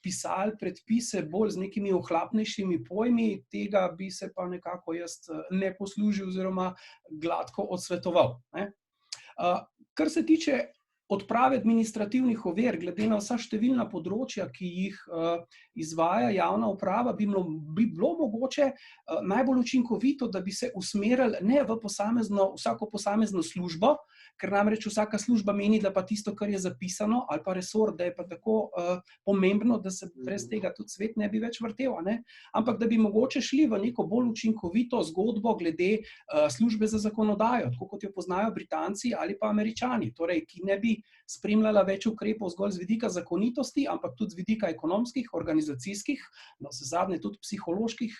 pisali predpise bolj z nekimi ohlapnejšimi pojmi, tega bi se pa nekako jaz ne poslužil oziroma gladko odsvetoval. Kar se tiče odprave administrativnih ovir, glede na vsa številna področja, ki jih izvaja javna uprava, bi bilo mogoče najbolj učinkovito, da bi se usmerili ne v vsako posamezno službo, ker namreč vsaka služba meni, da pa tisto, kar je zapisano, ali pa resor, da je pa tako pomembno, da se brez tega tudi svet ne bi več vrtel, ampak da bi mogoče šli v neko bolj učinkovito zgodbo glede službe za zakonodajo, tako kot jo poznajo Britanci ali pa Američani, torej, ki ne bi spremljala več ukrepov zgolj z vidika zakonitosti, ampak tudi z vidika ekonomskih, organizacijskih, navsezadnje tudi psiholoških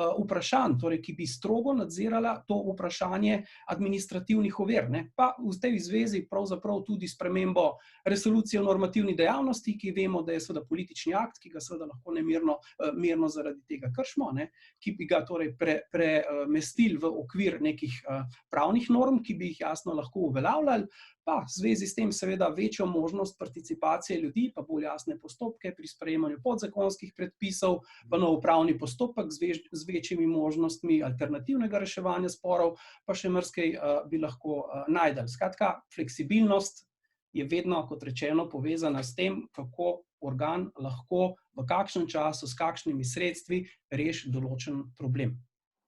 vprašanj, torej, ki bi strogo nadzirala to vprašanje administrativnih ovir. Pa v tej zvezi pravzaprav tudi spremembo resolucije o normativni dejavnosti, ki vemo, da je seveda politični akt, ki ga seveda lahko nemirno zaradi tega kršimo, ki bi ga torej premestili v okvir nekih pravnih norm, ki bi jih jasno lahko uveljavljali, pa v zvezi s tem seveda večjo možnost participacije ljudi, pa bolj jasne postopke pri sprejemanju podzakonskih predpisov, pa nov upravni postopek z večjimi možnostmi alternativnega reševanja sporov, pa še marsikaj bi lahko našli. Skratka, fleksibilnost je vedno, kot rečeno, povezana s tem, kako organ lahko v kakšnem času, s kakšnimi sredstvi reši določen problem.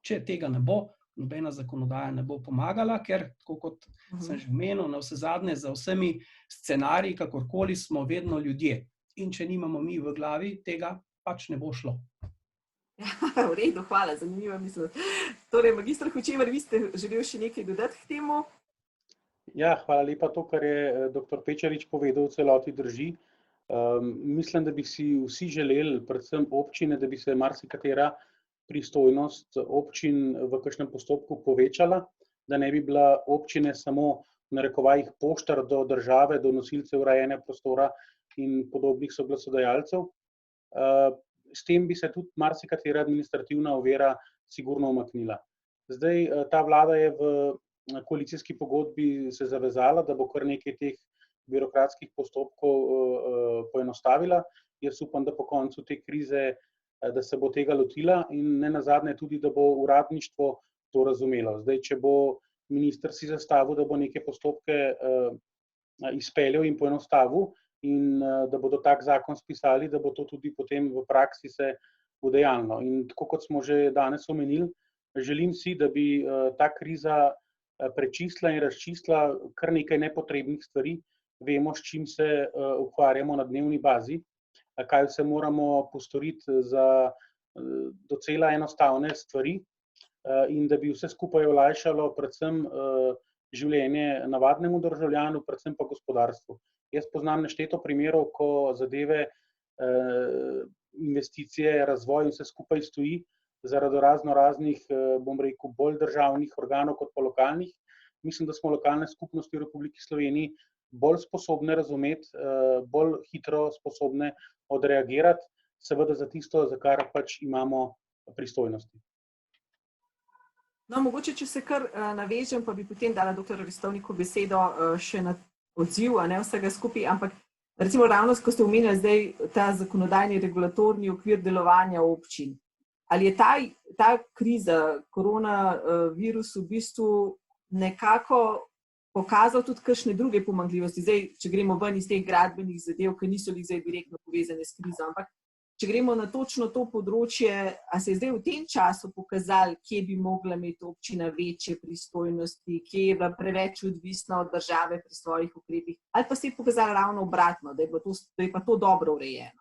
Če tega ne bo, nobena zakonodaja ne bo pomagala, ker, tako kot sem že omenil, navsezadnje za vsemi scenariji, kakorkoli smo vedno ljudje. In če nimamo mi v glavi, tega pač ne bo šlo. Ja, v redu, hvala, zanimiva misel. Torej, magister Hočevar, vi ste želeli še nekaj dodati k temu? Ja, hvala lepa. To, kar je dr. Pečarič povedal, v celoti drži. Mislim, da bi si vsi želeli, predvsem občine, da bi se marsikatera pristojnost občin v kakšnem postopku povečala, da ne bi bila občine samo v narekovajih poštar do države, do nosilcev urejanja prostora in podobnih soglasodajalcev. S tem bi se tudi marsikatera administrativna ovira sigurno umaknila. Zdaj, ta vlada je v koalicijski pogodbi se zavezala, da bo kar nekaj teh birokratskih postopkov poenostavila. Jaz upam, da po koncu te krize da se bo tega lotila in nenazadnje tudi, da bo uradništvo to razumelo. Zdaj, če bo minister si zastavil, da bo neke postopke izpeljal in poenostavil in da bodo tak zakon spisali, da bo to tudi potem v praksi se udejanjilo. In tako kot smo že danes omenili, želim si, da bi ta kriza prečistila in razčistila kar nekaj nepotrebnih stvari. Vemo, s čim se ukvarjamo na dnevni bazi, kaj vse moramo postoriti za docela enostavne stvari in da bi vse skupaj olajšalo predvsem življenje navadnemu državljanu, predvsem pa gospodarstvu. Jaz poznam nešteto primerov, ko zadeve, investicije, razvoj in vse skupaj stoji zaradi raznih, bom rekel, bolj državnih organov kot pa lokalnih. Mislim, da smo lokalne skupnosti v Republiki Sloveniji bolj sposobne razumeti, bolj hitro sposobne odreagirati, seveda za tisto, za kar pač imamo pristojnosti. No, mogoče, če se kar navežem, pa bi potem dala dr. Ristovniku besedo še na odziv, ne vsega skupaj, ampak recimo ravno, ko ste omenjali zdaj ta zakonodajni regulatorni okvir delovanja občin. Ali je ta kriza, koronavirus v bistvu nekako pokazal tudi kakšne druge pomanjkljivosti? Zdaj, če gremo ven iz teh gradbenih zadev, ki niso zdaj direktno povezane s krizo, ampak če gremo na točno to področje, a se je zdaj v tem času pokazalo, kje bi mogla imeti občina večje pristojnosti, kje je bila preveč odvisna od države pri svojih ukrepih, ali pa se je pokazalo ravno obratno, da je pa to dobro urejeno?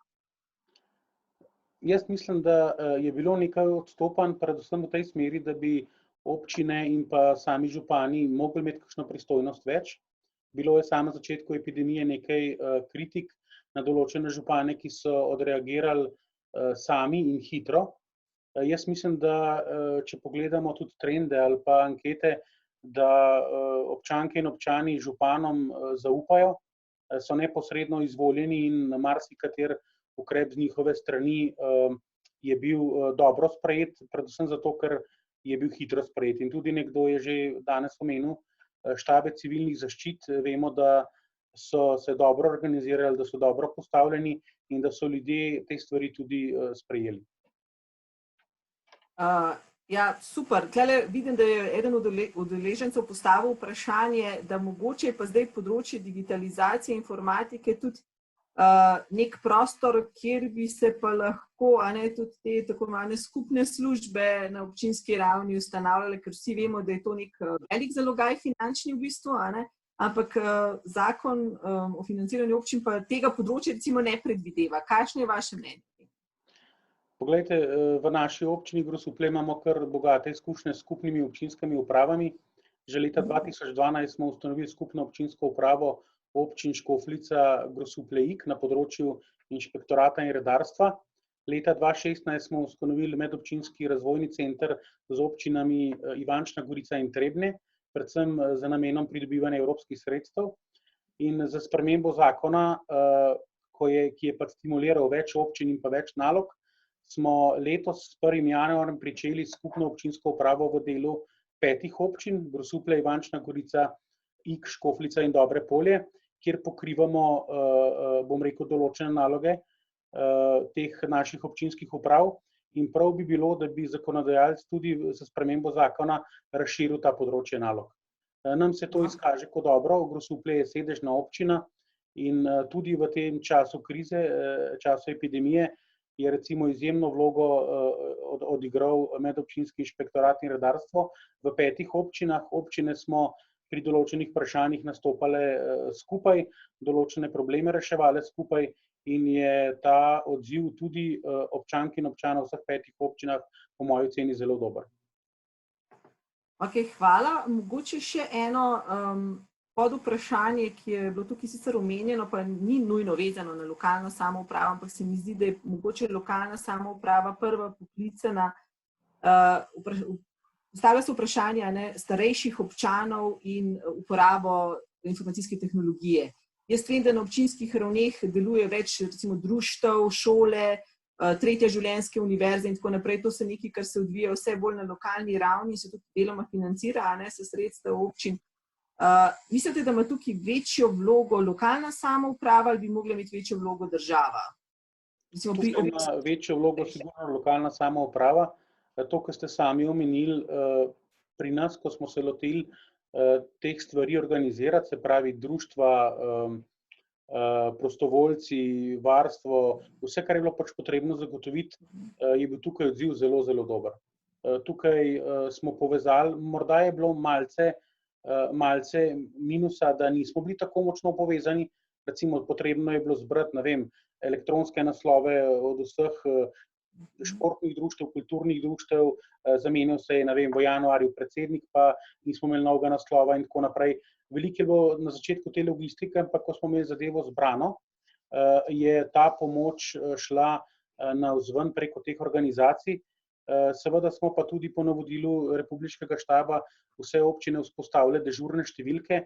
Jaz mislim, da je bilo nekaj odstopanj, predvsem v tej smeri, da bi občine in pa sami župani mogli imeti kakšno pristojnost več. Bilo je samo na začetku epidemije nekaj kritik na določene župane, ki so odreagirali sami in hitro. Jaz mislim, da če pogledamo tudi trende ali pa ankete, da občanke in občani županom zaupajo, so neposredno izvoljeni in marsikater ukrep z njihove strani je bil dobro sprejet, predvsem zato, ker je bil hitro sprejet. In tudi nekdo je že danes omenil štabe civilnih zaščit. Vemo, da so se dobro organizirali, da so dobro postavljeni in da so ljudje te stvari tudi sprejeli. Ja, super. Tlele vidim, da je eden od udeležencev postavil vprašanje, da mogoče je pa zdaj področje digitalizacije informatike tudi nek prostor, kjer bi se pa lahko tudi te tako imenovane skupne službe na občinski ravni ustanavljale, ker vsi vemo, da je to nek velik zalogaj finančni v bistvu, ampak zakon o financiranju občin pa tega področja recimo ne predvideva. Kakšno je vaše mnenje? Poglejte, v naši občini Grosuplje imamo kar bogate izkušnje s skupnimi občinskimi upravami. Že leta 2012 smo ustanovili skupno občinsko upravo občin Škofljica, Grosuplje-Ig na področju inšpektorata in redarstva. Leta 2016 smo ustanovili medobčinski razvojni center z občinami Ivančna Gorica in Trebnje, predvsem z namenom pridobivanja evropskih sredstev. In za spremembo zakona, ki je pa stimuliral več občin in pa več nalog, smo letos s 1. januarjem pričeli skupno občinsko upravo v delu 5 občin, Grosuplje, Ivančna Gorica, Ig, Škofljica in Dobre Polje, kjer pokrivamo, bom rekel, določene naloge teh naših občinskih uprav. In prav bi bilo, da bi zakonodajalec tudi za spremembo zakona razširil ta področje nalog. Nam se to izkaže kot dobro. Grosuplje je sedežna občina in tudi v tem času krize, času epidemije, je recimo izjemno vlogo odigral medobčinski inšpektorat in redarstvo. V 5 občinah. Občine smo pri določenih vprašanjih nastopale skupaj, določene probleme reševale skupaj in je ta odziv tudi občank in občanov v vseh 5 občinah po moji oceni zelo dober. Ok, hvala. Mogoče še eno podvprašanje, ki je bilo tukaj sicer omenjeno, pa ni nujno vezano na lokalno samoupravo, ampak se mi zdi, da je mogoče lokalna samouprava prva poklicana. Postavlja se vprašanje starejših občanov in uporabo informacijske tehnologije. Jaz vem, da na občinskih ravneh deluje več recimo društev, šole, tretje življenjske univerze in tako naprej. To so nekaj, kar se odvija vse bolj na lokalni ravni, se tudi deloma financira s sredstev občin. Mislite, da ima tukaj večjo vlogo lokalna samouprava ali bi mogla imeti večjo vlogo država? Tukaj ima večjo vlogo sigurno lokalna samouprava. To, kar ste sami omenili, pri nas, ko smo se lotili teh stvari organizirati, se pravi društva, prostovoljci, varstvo, vse, kar je bilo pač potrebno zagotoviti, je bil tukaj odziv zelo, zelo dober. Tukaj smo povezali, morda je bilo malce minusa, da nismo bili tako močno povezani, recimo potrebno je bilo zbrati, ne vem, elektronske naslove od vseh športnih društev, kulturnih društev, zamenjal se je, ne vem, v januarju predsednik, pa nismo imeli novega naslova in tako naprej. Veliko je bilo na začetku te logistike, ampak ko smo imeli zadevo zbrano, je ta pomoč šla navzven preko teh organizacij. Seveda smo pa tudi po navodilu Republiškega štaba vse občine vzpostavile dežurne številke.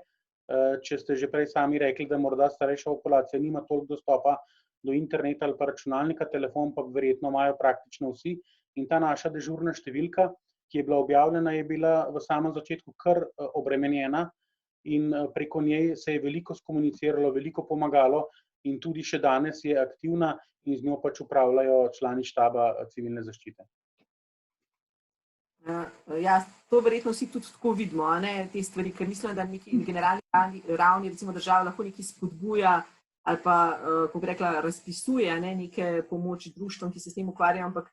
Če ste že prej sami rekli, da morda starejša populacija nima toliko dostopa do interneta ali pa računalnika, telefon pa verjetno imajo praktično vsi. In ta naša dežurna številka, ki je bila objavljena, je bila v samem začetku kar obremenjena in preko nje se je veliko skomuniciralo, veliko pomagalo in tudi še danes je aktivna in z njo pač upravljajo člani štaba civilne zaščite. Ja, to verjetno vsi tudi tako vidimo, te stvari, ker mislim, da na neki generalni ravni recimo država lahko nekaj spodbuja ali pa, kako bi rekla, razpisuje neke pomoči društvom, ki se s tem ukvarjajo, ampak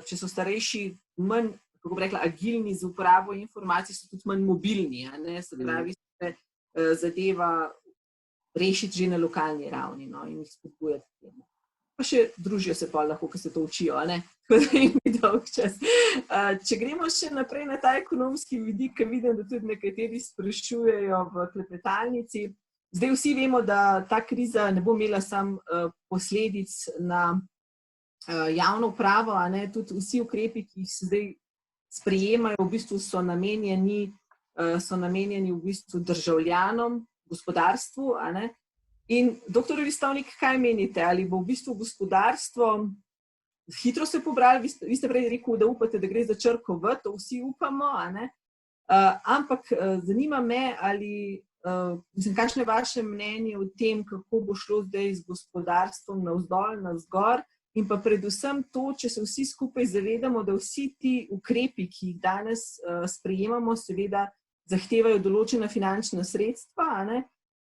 če so starejši manj, kako bi rekla, agilni z uporabo informacij, so tudi manj mobilni, se pravi, se zadeva rešiti že na lokalni ravni in jih spodbujati k temu. Pa še družijo se pa lahko, ko se to učijo, tako da jim je dolg čas. Če gremo še naprej na ta ekonomski vidik, ker vidim, da tudi nekateri sprašujejo v klepetalnici. Zdaj vsi vemo, da ta kriza ne bo imela samo posledic na javno upravo, tudi vsi ukrepi, ki jih se zdaj sprejemajo, v bistvu so namenjeni v bistvu državljanom, gospodarstvu, In, doktor Ristovnik, kaj menite? Ali bo v bistvu gospodarstvo hitro se pobrali? Vi ste prej rekel, da upate, da gre za črko V, to vsi upamo, ampak zanima me, kakšno je vaše mnenje o tem, kako bo šlo zdaj z gospodarstvom navzdol, navzgor, in pa predvsem to, če se vsi skupaj zavedamo, da vsi ti ukrepi, ki jih danes sprejemamo, seveda zahtevajo določena finančna sredstva,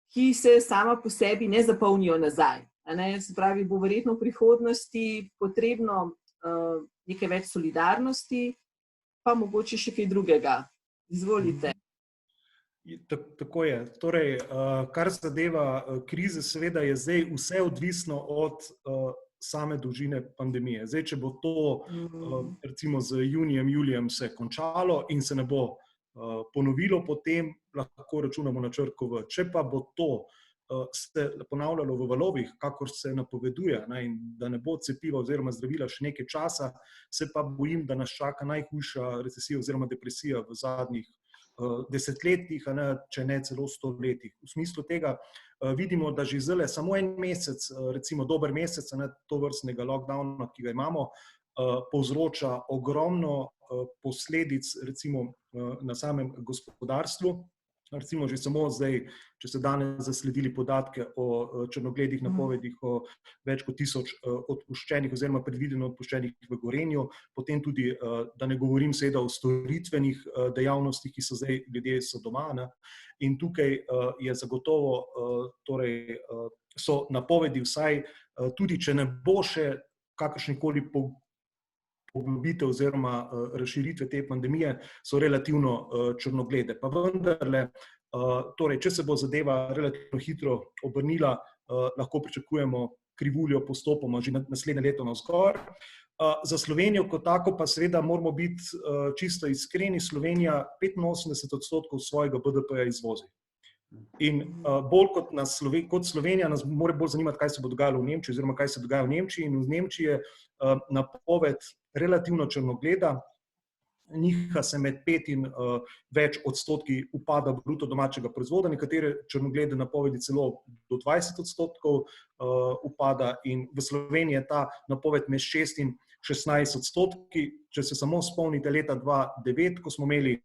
ki se sama po sebi ne zapolnijo nazaj. Se pravi, bo verjetno v prihodnosti potrebno nekaj več solidarnosti, pa mogoče še kaj drugega. Izvolite. Tako je. Torej, kar zadeva krize, seveda je zdaj vse odvisno od same dolžine pandemije. Zdaj, če bo to recimo z junijem, julijem se končalo in se ne bo ponovilo, potem lahko računamo na črko V. Če pa bo to se ponavljalo v valovih, kakor se napoveduje, in da ne bo cepiva oziroma zdravila še nekaj časa, se pa bojim, da nas čaka najhujša recesija oziroma depresija v zadnjih desetletjih, če ne celo 100 letih. V smislu tega vidimo, da že zdaj samo en mesec, recimo dober mesec, tovrstnega lockdowna, ki ga imamo, povzroča ogromno posledic recimo na samem gospodarstvu. Recimo že samo zdaj, če ste danes zasledili podatke o črnogledih napovedih o več kot 1000 odpuščenih oziroma predvideno odpuščenih v Gorenju, potem tudi, da ne govorim seveda o storitvenih dejavnostih, ki so zdaj, ljudje so doma. In tukaj je zagotovo, torej so napovedi vsaj, tudi če ne bo še kakršnikoli poglobitev oziroma razširitve te pandemije, so relativno črnoglede. Pa vendarle, torej, če se bo zadeva relativno hitro obrnila, lahko pričakujemo krivuljo postopoma že naslednje leto navzgor. Za Slovenijo kot tako pa seveda moramo biti čisto iskreni, Slovenija 85% svojega BDP-ja izvozi. In bolj kot Slovenija nas mora bolj zanimati, kaj se bo dogajalo v Nemčiji oziroma kaj se dogaja v Nemčiji, in v Nemčiji je napoved relativno črnogleda, niha se med 5 in več odstotki upada bruto domačega proizvoda, nekatere črnoglede napovedi celo do 20% upada, in v Sloveniji je ta napoved med 6 in 16%. Če se samo spomnite leta 2009, ko smo imeli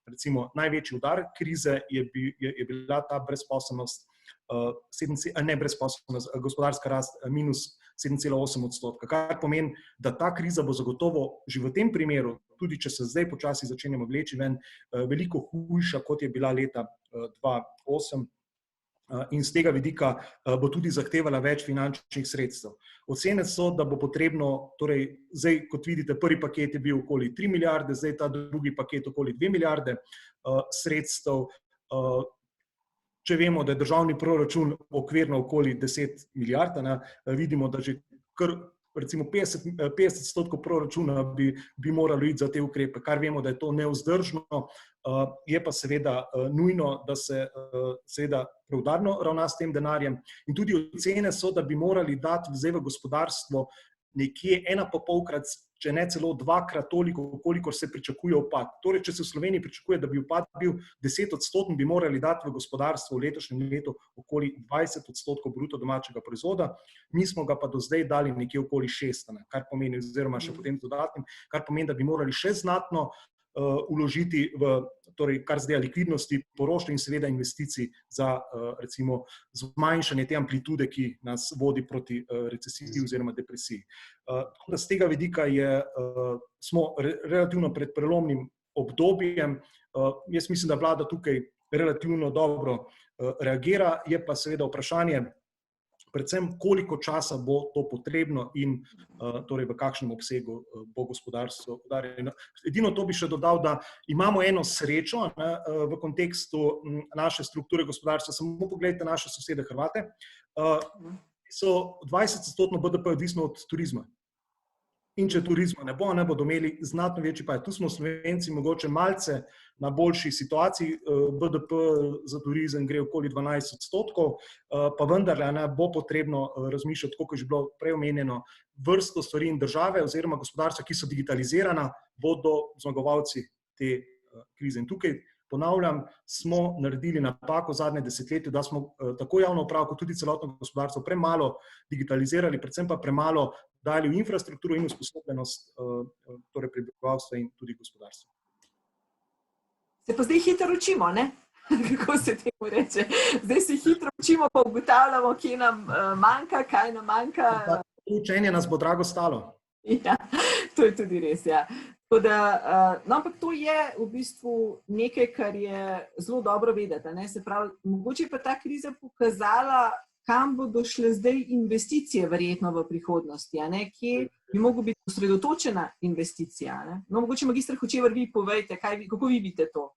recimo največji udar krize, je bila ta brezposelnost, gospodarska rast minus 7,8%, kar pomeni, da ta kriza bo zagotovo že v tem primeru, tudi če se zdaj počasi začenjamo vleči ven, veliko hujša, kot je bila leta 2008. In z tega vidika bo tudi zahtevala več finančnih sredstev. Ocene so, da bo potrebno, torej zdaj, kot vidite, prvi paket je bil okoli 3 milijarde, zdaj ta drugi paket okoli 2 milijarde sredstev. Če vemo, da je državni proračun okvirno okoli 10 milijard, vidimo, da že kar recimo 50% proračuna bi moralo iti za te ukrepe, kar vemo, da je to nevzdržno, je pa seveda nujno, da se seveda preudarno ravna s tem denarjem. In tudi ocene so, da bi morali dati zdaj v gospodarstvo nekje 1,5-krat, če ne celo 2-krat toliko, kolikor se pričakuje upad. Torej, če se v Sloveniji pričakuje, da bi upad bil 10%, bi morali dati v gospodarstvo v letošnjem letu okoli 20% bruto domačega proizvoda. Mi smo ga pa do zdaj dali nekje okoli 6%, kar pomeni, oziroma še potem dodatnim, kar pomeni, da bi morali še znatno vložiti v, torej, kar zdaj likvidnosti, poroštva in seveda investicij za recimo zmanjšanje te amplitude, ki nas vodi proti recesiji oziroma depresiji. Tako da z tega vidika smo relativno pred prelomnim obdobjem. Jaz mislim, da vlada tukaj relativno dobro reagira, je pa seveda vprašanje, predvsem koliko časa bo to potrebno in torej v kakšnem obsegu bo gospodarstvo udarjeno. Edino to bi še dodal, da imamo eno srečo v kontekstu naše strukture gospodarstva. Samo pogledajte naše sosede Hrvate, so 20% BDP odvisno od turizma. In če turizma ne bodo imeli znatno večji pad. Tu smo Slovenci mogoče malce na boljši situaciji, BDP za turizem gre okoli 12%, pa vendarle bo potrebno razmišljati, kako je že bilo prej omenjeno, vrsto stvari in države oziroma gospodarstva, ki so digitalizirana, bodo zmagovalci te krize. In tukaj, ponavljam, smo naredili napako v zadnje desetletje, da smo tako javno upravo, kot tudi celotno gospodarstvo premalo digitalizirali, predvsem pa premalo dali v infrastrukturo in usposobljenost torej prebivalstva in tudi gospodarstva. Se pa zdaj hitro učimo, ne? Kako se temu reče? Zdaj se hitro učimo, pa ugotavljamo, kje nam manjka, kaj nam manjka. Učenje nas bo drago stalo. Ja, to je tudi res, ja. Tako da, no, ampak to je v bistvu nekaj, kar je zelo dobro vedeti, ne? Se pravi, mogoče pa ta kriza pokazala, kam bodo šle zdaj investicije verjetno v prihodnosti, a ne? Kje bi mogla biti osredotočena investicija, ne? No, mogoče magister Hočevar, vi povejte, kako vi vidite to?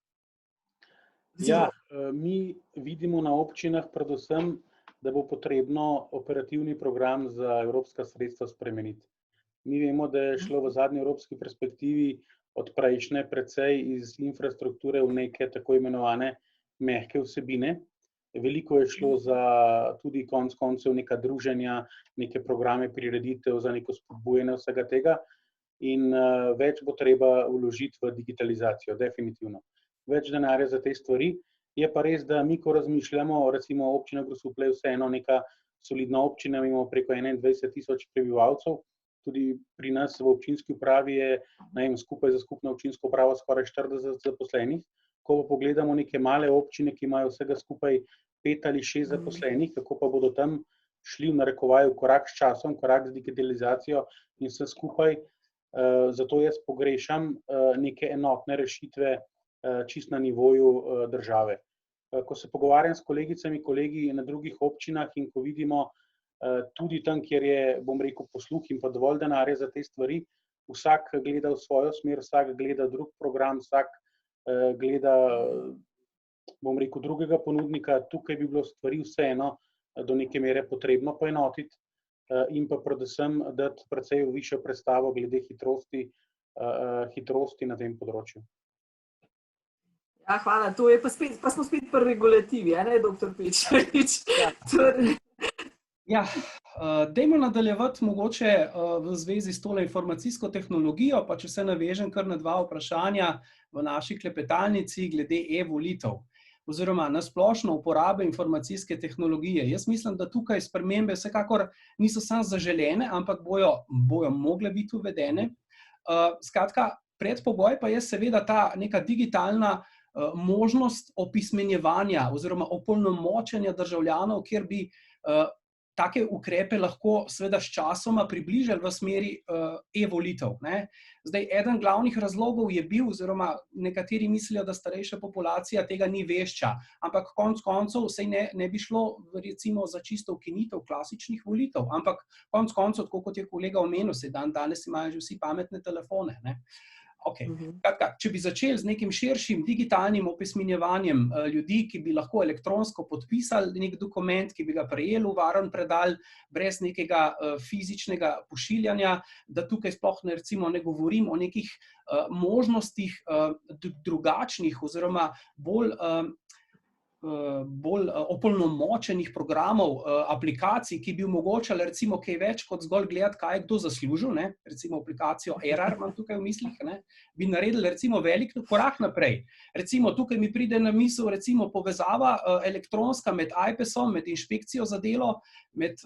Ja, mi vidimo na občinah predvsem, da bo potrebno operativni program za evropska sredstva spremeniti. Mi vemo, da je šlo v zadnji evropski perspektivi od prejšnje precej iz infrastrukture v neke tako imenovane mehke vsebine. Veliko je šlo za tudi konec koncev neka druženja, neke programe prireditev, za neko spodbujanje vsega tega in več bo treba vložiti v digitalizacijo, definitivno. Več denarja za te stvari. Je pa res, da mi, ko razmišljamo, recimo občina Grosuplje je vseeno neka solidna občina, imamo preko 21,000 prebivalcev, tudi pri nas v občinski upravi je skupaj za skupno občinsko upravo skoraj 40 zaposlenih. Ko pa pogledamo neke male občine, ki imajo vsega skupaj 5 ali 6 zaposlenih, kako pa bodo tam šli v narekovaju korak s časom, korak z digitalizacijo in vse skupaj. Zato jaz pogrešam neke enotne rešitve čisto na nivoju države. Ko se pogovarjam s kolegicami, kolegi na drugih občinah in ko vidimo tudi tam, kjer je, bom rekel, posluh in pa dovolj denarja za te stvari, vsak gleda v svojo smer, vsak gleda drug program, vsak gleda, bom rekel, drugega ponudnika. Tukaj bi bilo stvari vseeno do neke mere potrebno poenotiti in pa predvsem dati precej višjo predstavo glede hitrosti na tem področju. Ja, hvala. To je pa smo spet pri regulativi, a ne, doktor Pečarič? Ja, dajmo nadaljevati mogoče v zvezi s tole informacijsko tehnologijo, pa če se navežem kar na 2 vprašanja v naši klepetalnici glede e-volitev oziroma na splošno uporabe informacijske tehnologije. Jaz mislim, da tukaj spremembe vsekakor niso samo zaželene, ampak bojo mogle biti uvedene. Skratka, predpogoj pa je seveda ta neka digitalna možnost opismenjevanja oziroma opolnomočenja državljanov, kjer bi take ukrepe lahko seveda s časoma približali v smeri e-volitev. Zdaj, eden glavnih razlogov je bil, oziroma nekateri mislijo, da starejša populacija tega ni vešča, ampak konec koncev saj ne bi šlo recimo za čisto ukinitev klasičnih volitev, ampak konec koncev, tako kot je kolega omenil, saj danes imajo že vsi pametne telefone, ne. Okay. Če bi začeli z nekim širšim digitalnim opismenjevanjem ljudi, ki bi lahko elektronsko podpisali nek dokument, ki bi ga prejeli v varen predal, brez nekega fizičnega pošiljanja, da tukaj sploh ne govorim o nekih možnostih drugačnih oziroma bolj bolj opolnomočenih programov, aplikacij, ki bi omogočali recimo kaj več kot zgolj gledati, kaj je kdo zaslužil, ne? Recimo aplikacijo Error imam tukaj v mislih, ne? Bi naredili recimo velik korak naprej. Recimo tukaj mi pride na misel recimo povezava elektronska med AJPES-om, med inšpekcijo za delo, med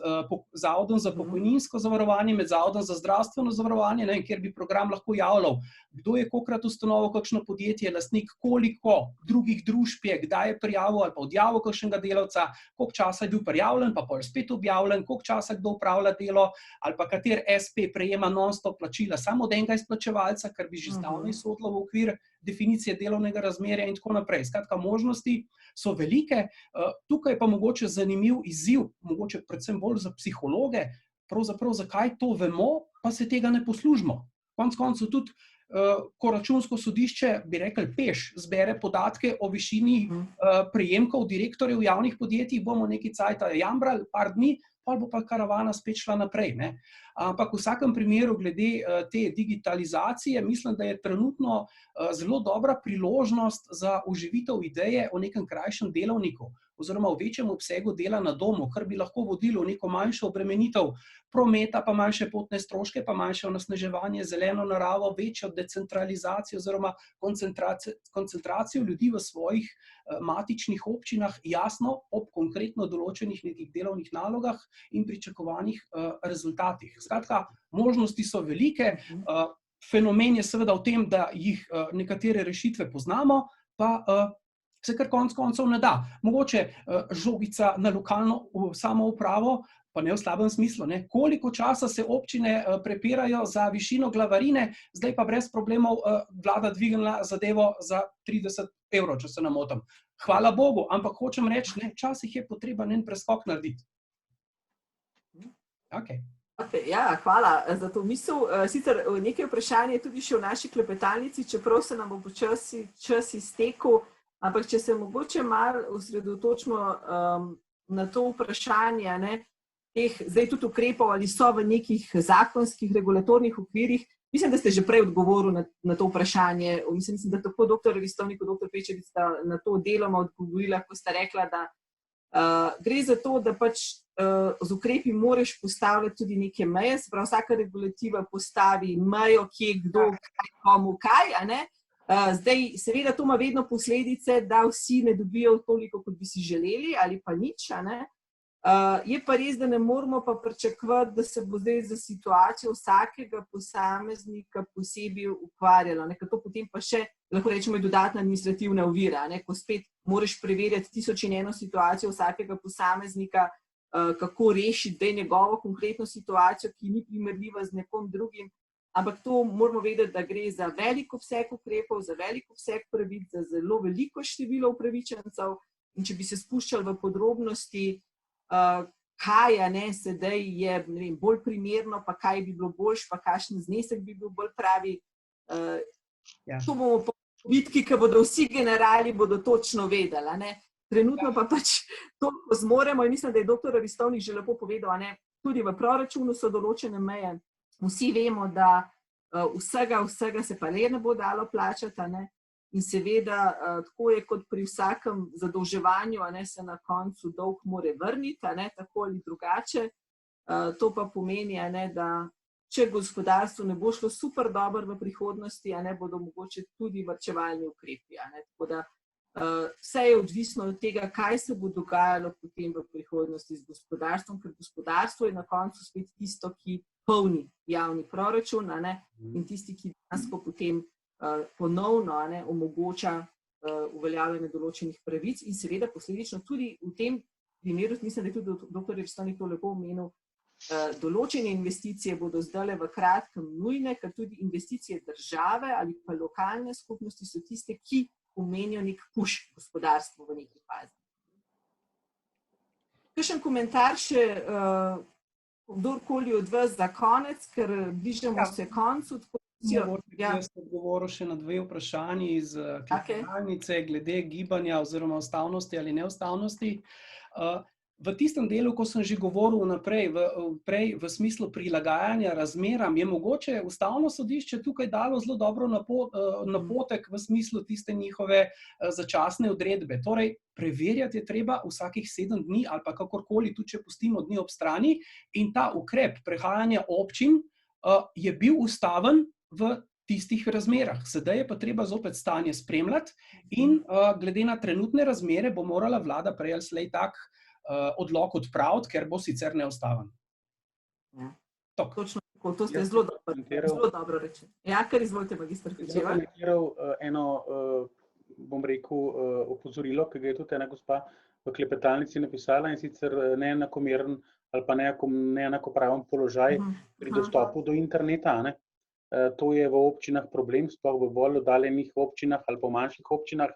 Zavodom za pokojninsko zavarovanje, med Zavodom za zdravstveno zavarovanje, ne? Kjer bi program lahko javljal, kdo je kolikrat ustanovil kakšno podjetje, lastnik, koliko drugih družb je, kdaj je prijavil ali pa odjavil kakšnega delavca, koliko časa je bil prijavljen, pa pol spet objavljen, koliko časa kdo upravlja delo, ali pa kater SP prejema non-stop plačila samo od enega izplačevalca, kar bi že zdavnaj sodilo v okvir definicije delovnega razmerja in tako naprej. Skratka, možnosti so velike, tukaj pa mogoče zanimiv izziv, mogoče predvsem bolj za psihologe, pravzaprav zakaj to vemo, pa se tega ne poslužimo. Konec koncev tudi ko Računsko sodišče, bi rekli, peš zbere podatke o višini prejemkov direktorjev javnih podjetij, bomo nekaj cajta jambrali, par dni, pa bo pa karavana spet šla naprej, ne. Ampak v vsakem primeru glede te digitalizacije, mislim, da je trenutno zelo dobra priložnost za oživitev ideje o nekem krajšem delovniku oziroma v večjem obsegu dela na domu, kar bi lahko vodilo v neko manjšo obremenitev prometa, pa manjše potne stroške, pa manjše onesnaževanje, zeleno naravo, večjo decentralizacijo oziroma koncentracijo ljudi v svojih matičnih občinah, jasno, ob konkretno določenih nekih delovnih nalogah in pričakovanih rezultatih. Skratka, možnosti so velike, fenomen je seveda v tem, da jih nekatere rešitve poznamo, pa se kar konec koncev ne da. Mogoče žogica na lokalno samoupravo, pa ne v slabem smislu, ne? Koliko časa se občine prepirajo za višino glavarine, zdaj pa brez problemov vlada dvignila zadevo za 30 evrov, če se ne motim. Hvala Bogu, ampak hočem reči, ne, včasih je potreben en preskok narediti. Okay. Ja, hvala za to misel. Sicer nekaj vprašanje tudi še v naši klepetalnici, čeprav se nam bo počasi čas iztekel, ampak če se mogoče malo osredotočimo na to vprašanje, ne, teh zdaj tudi ukrepov, ali so v nekih zakonskih regulatornih okvirih. Mislim, da ste že prej odgovorili na to vprašanje. Mislim, da tako dr. Ristovnik kot dr. Pečevic sta na to deloma odgovorila, ko sta rekla, da gre za to, da pač z ukrepi moraš postavljati tudi neke meje, se pravi, vsaka regulativa postavi mejo, kje, kdo, kaj, komu, kaj, a ne? Zdaj, seveda, to ima vedno posledice, da vsi ne dobijo toliko, kot bi si želeli, ali pa nič, a ne? Je pa res, da ne moramo pa pričakovati, da se bo zdaj za situacijo vsakega posameznika posebej ukvarjalo. Nekaj to potem pa še, lahko rečemo, je dodatna administrativna ovira, ne? Ko spet moraš preverjati 1001 situacijo vsakega posameznika, kako rešiti zdaj njegovo konkretno situacijo, ki ni primerljiva z nekom drugim. Ampak to moramo vedeti, da gre za velik obseg ukrepov, za velik obseg pravic, za zelo veliko število upravičencev. In če bi se spuščali v podrobnosti, kaj sedaj je, ne vem, bolj primerno, pa kaj bi bilo boljš, pa kakšen znesek bi bil bolj pravi. To bomo po bitki, ki bodo vsi generali, bodo točno vedeli. Ne? Trenutno pa pač toliko zmoremo in mislim, da je dr. Ristovnik že lepo povedal, ne? Tudi v proračunu so določene meje. Vsi vemo, da vsega se pa le ne bo dalo plačati, ne? In seveda, tako je kot pri vsakem zadolževanju, ne, se na koncu dolg more vrniti, ne, tako ali drugače. To pa pomeni, ne, da če gospodarstvo ne bo šlo super dobro v prihodnosti, ne, bodo mogoče tudi varčevalni ukrepi. Ne. Tako da vse je odvisno od tega, kaj se bo dogajalo potem v prihodnosti z gospodarstvom, ker gospodarstvo je na koncu spet tisto, ki polni javni proračun, ne, in tisti, ki dejansko potem ponovno omogoča uveljavljanje določenih pravic in seveda posledično tudi v tem primeru, mislim, da je tudi dr. Ristovnik to lepo omenil, določene investicije bodo zdajle v kratkem nujne, ker tudi investicije države ali pa lokalne skupnosti so tiste, ki pomenijo nek push gospodarstvu v neki fazi. Kakšen komentar še kdorkoli od vas za konec, ker bližamo se koncu. Jaz sem odgovoril še na 2 vprašanji iz klepetalnice glede gibanja oziroma ustavnosti ali neustavnosti. v tistem delu, ko sem že govoril prej v smislu prilagajanja razmeram, je mogoče Ustavno sodišče tukaj dalo zelo dobro napotek v smislu tiste njihove začasne odredbe. Torej, preverjati je treba vsakih 7 dni ali pa kakorkoli, tudi če pustimo dni ob strani, in ta ukrep prehajanja občin je bil ustaven v tistih razmerah. Sedaj je pa treba zopet stanje spremljati in glede na trenutne razmere bo morala vlada prej ali slej tak odlok odpraviti, ker bo sicer neustaven. Ja, točno tako, to ste zelo dobro rečeli. Ja, kar izvolite, magister Kočevar. Jaz sem komentiral eno, bom rekel, opozorilo, ki ga je tudi ena gospa v klepetalnici napisala, in sicer neenakomeren ali pa neenakopraven položaj pri dostopu do interneta. To je v občinah problem, sploh v bolj oddaljenih občinah ali pa manjših občinah.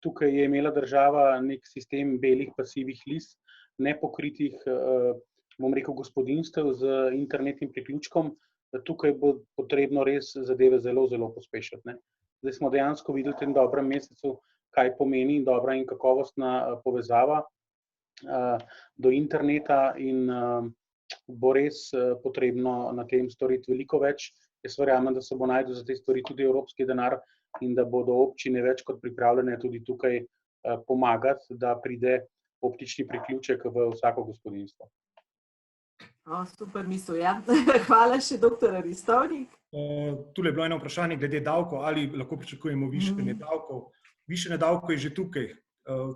Tukaj je imela država nek sistem belih pasivih lis, nepokritih, bom rekel, gospodinjstev z internetnim priključkom. Tukaj bo potrebno res zadeve zelo, zelo pospešiti. Zdaj smo dejansko videli v tem dobrem mesecu, kaj pomeni dobra in kakovostna povezava do interneta, in bo res potrebno na tem storiti veliko več. Jaz verjamem, da se bo našel za te stvari tudi evropski denar in da bodo občine več kot pripravljene tudi tukaj pomagati, da pride optični priključek v vsako gospodinjstvo. Super misel, ja. Hvala še dr. Ristovnik. Tule je bilo eno vprašanje glede davkov, ali lahko pričakujemo višanje davkov. Višanje davkov je že tukaj.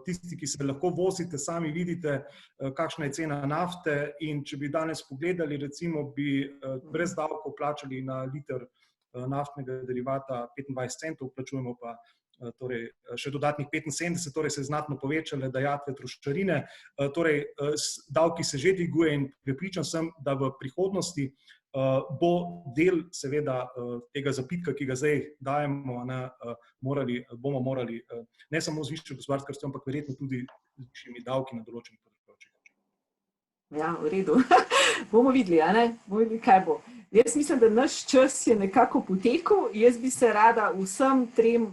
Tisti, ki se lahko vozite, sami vidite, kakšna je cena nafte, in če bi danes pogledali, recimo bi brez davkov plačali na liter naftnega derivata 25 centov, plačujemo pa torej še dodatnih 75, torej se znatno povečale dajatve, trošarine, torej davki se že dviguje, in prepričan sem, da v prihodnosti bo del seveda tega zapitka, ki ga zdaj dajemo, bomo morali ne samo z višjo gospodarstvom, ampak verjetno tudi z višjimi davki na določenih področjih. Ja, v redu. Bomo videli, bomo videli, kaj bo. Jaz mislim, da naš čas je nekako potekel. Jaz bi se rada vsem trem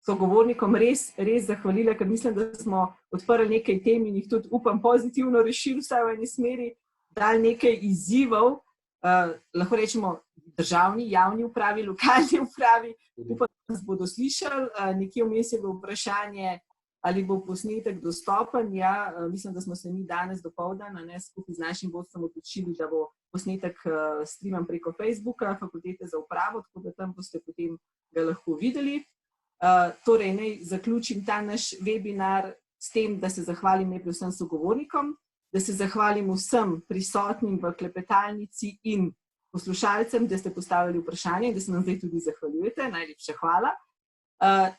sogovornikom res zahvalila, ker mislim, da smo odprli nekaj tem in jih tudi, upam, pozitivno rešili, vsaj v eni smeri, dali nekaj izzivov, lahko rečemo državni, javni upravi, lokalni upravi. Upam, da nas bodo slišali. Nekje vmes je bilo vprašanje, ali bo posnetek dostopen. Ja, mislim, da smo se mi danes dopoldan skupaj z našim vodstvom odločili, da bo posnetek streaman preko Facebooka Fakultete za upravo, tako da tam boste potem ga lahko videli. Torej, naj zaključim ta naš webinar s tem, da se zahvalim najprej vsem sogovornikom, da se zahvalim vsem prisotnim v klepetalnici in poslušalcem, da ste postavili vprašanje in da se nam zdaj tudi zahvaljujete. Najlepša hvala.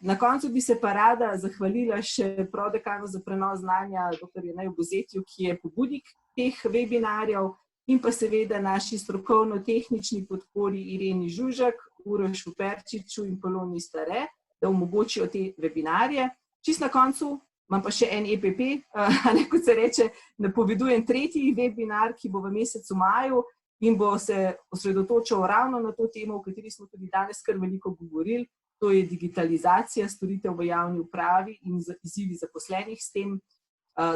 Na koncu bi se pa rada zahvalila še prodekanu za prenos znanja dr. Jerneju Bozetju, ki je pobudnik teh webinarjev, in pa seveda naši strokovno-tehnični podpori Ireni Žužak, Urošu Perčiču in Poloni Stare, da omogočijo te webinarje. Čist na koncu imam pa še en EPP, kot se reče, napovedujem 3. webinar, ki bo v mesecu maju in bo se osredotočal ravno na to temo, o kateri smo tudi danes kar veliko govorili. To je digitalizacija storitev v javni upravi in izzivi zaposlenih s tem.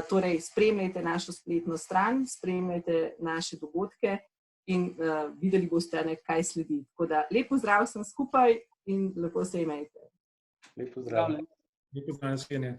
Torej, spremljajte našo spletno stran, spremljajte naše dogodke in videli boste, kaj sledi. Tako da, lep pozdrav vsem skupaj in lepo se imejte. Lep pozdrav. Lep pozdrav, nasvidenje.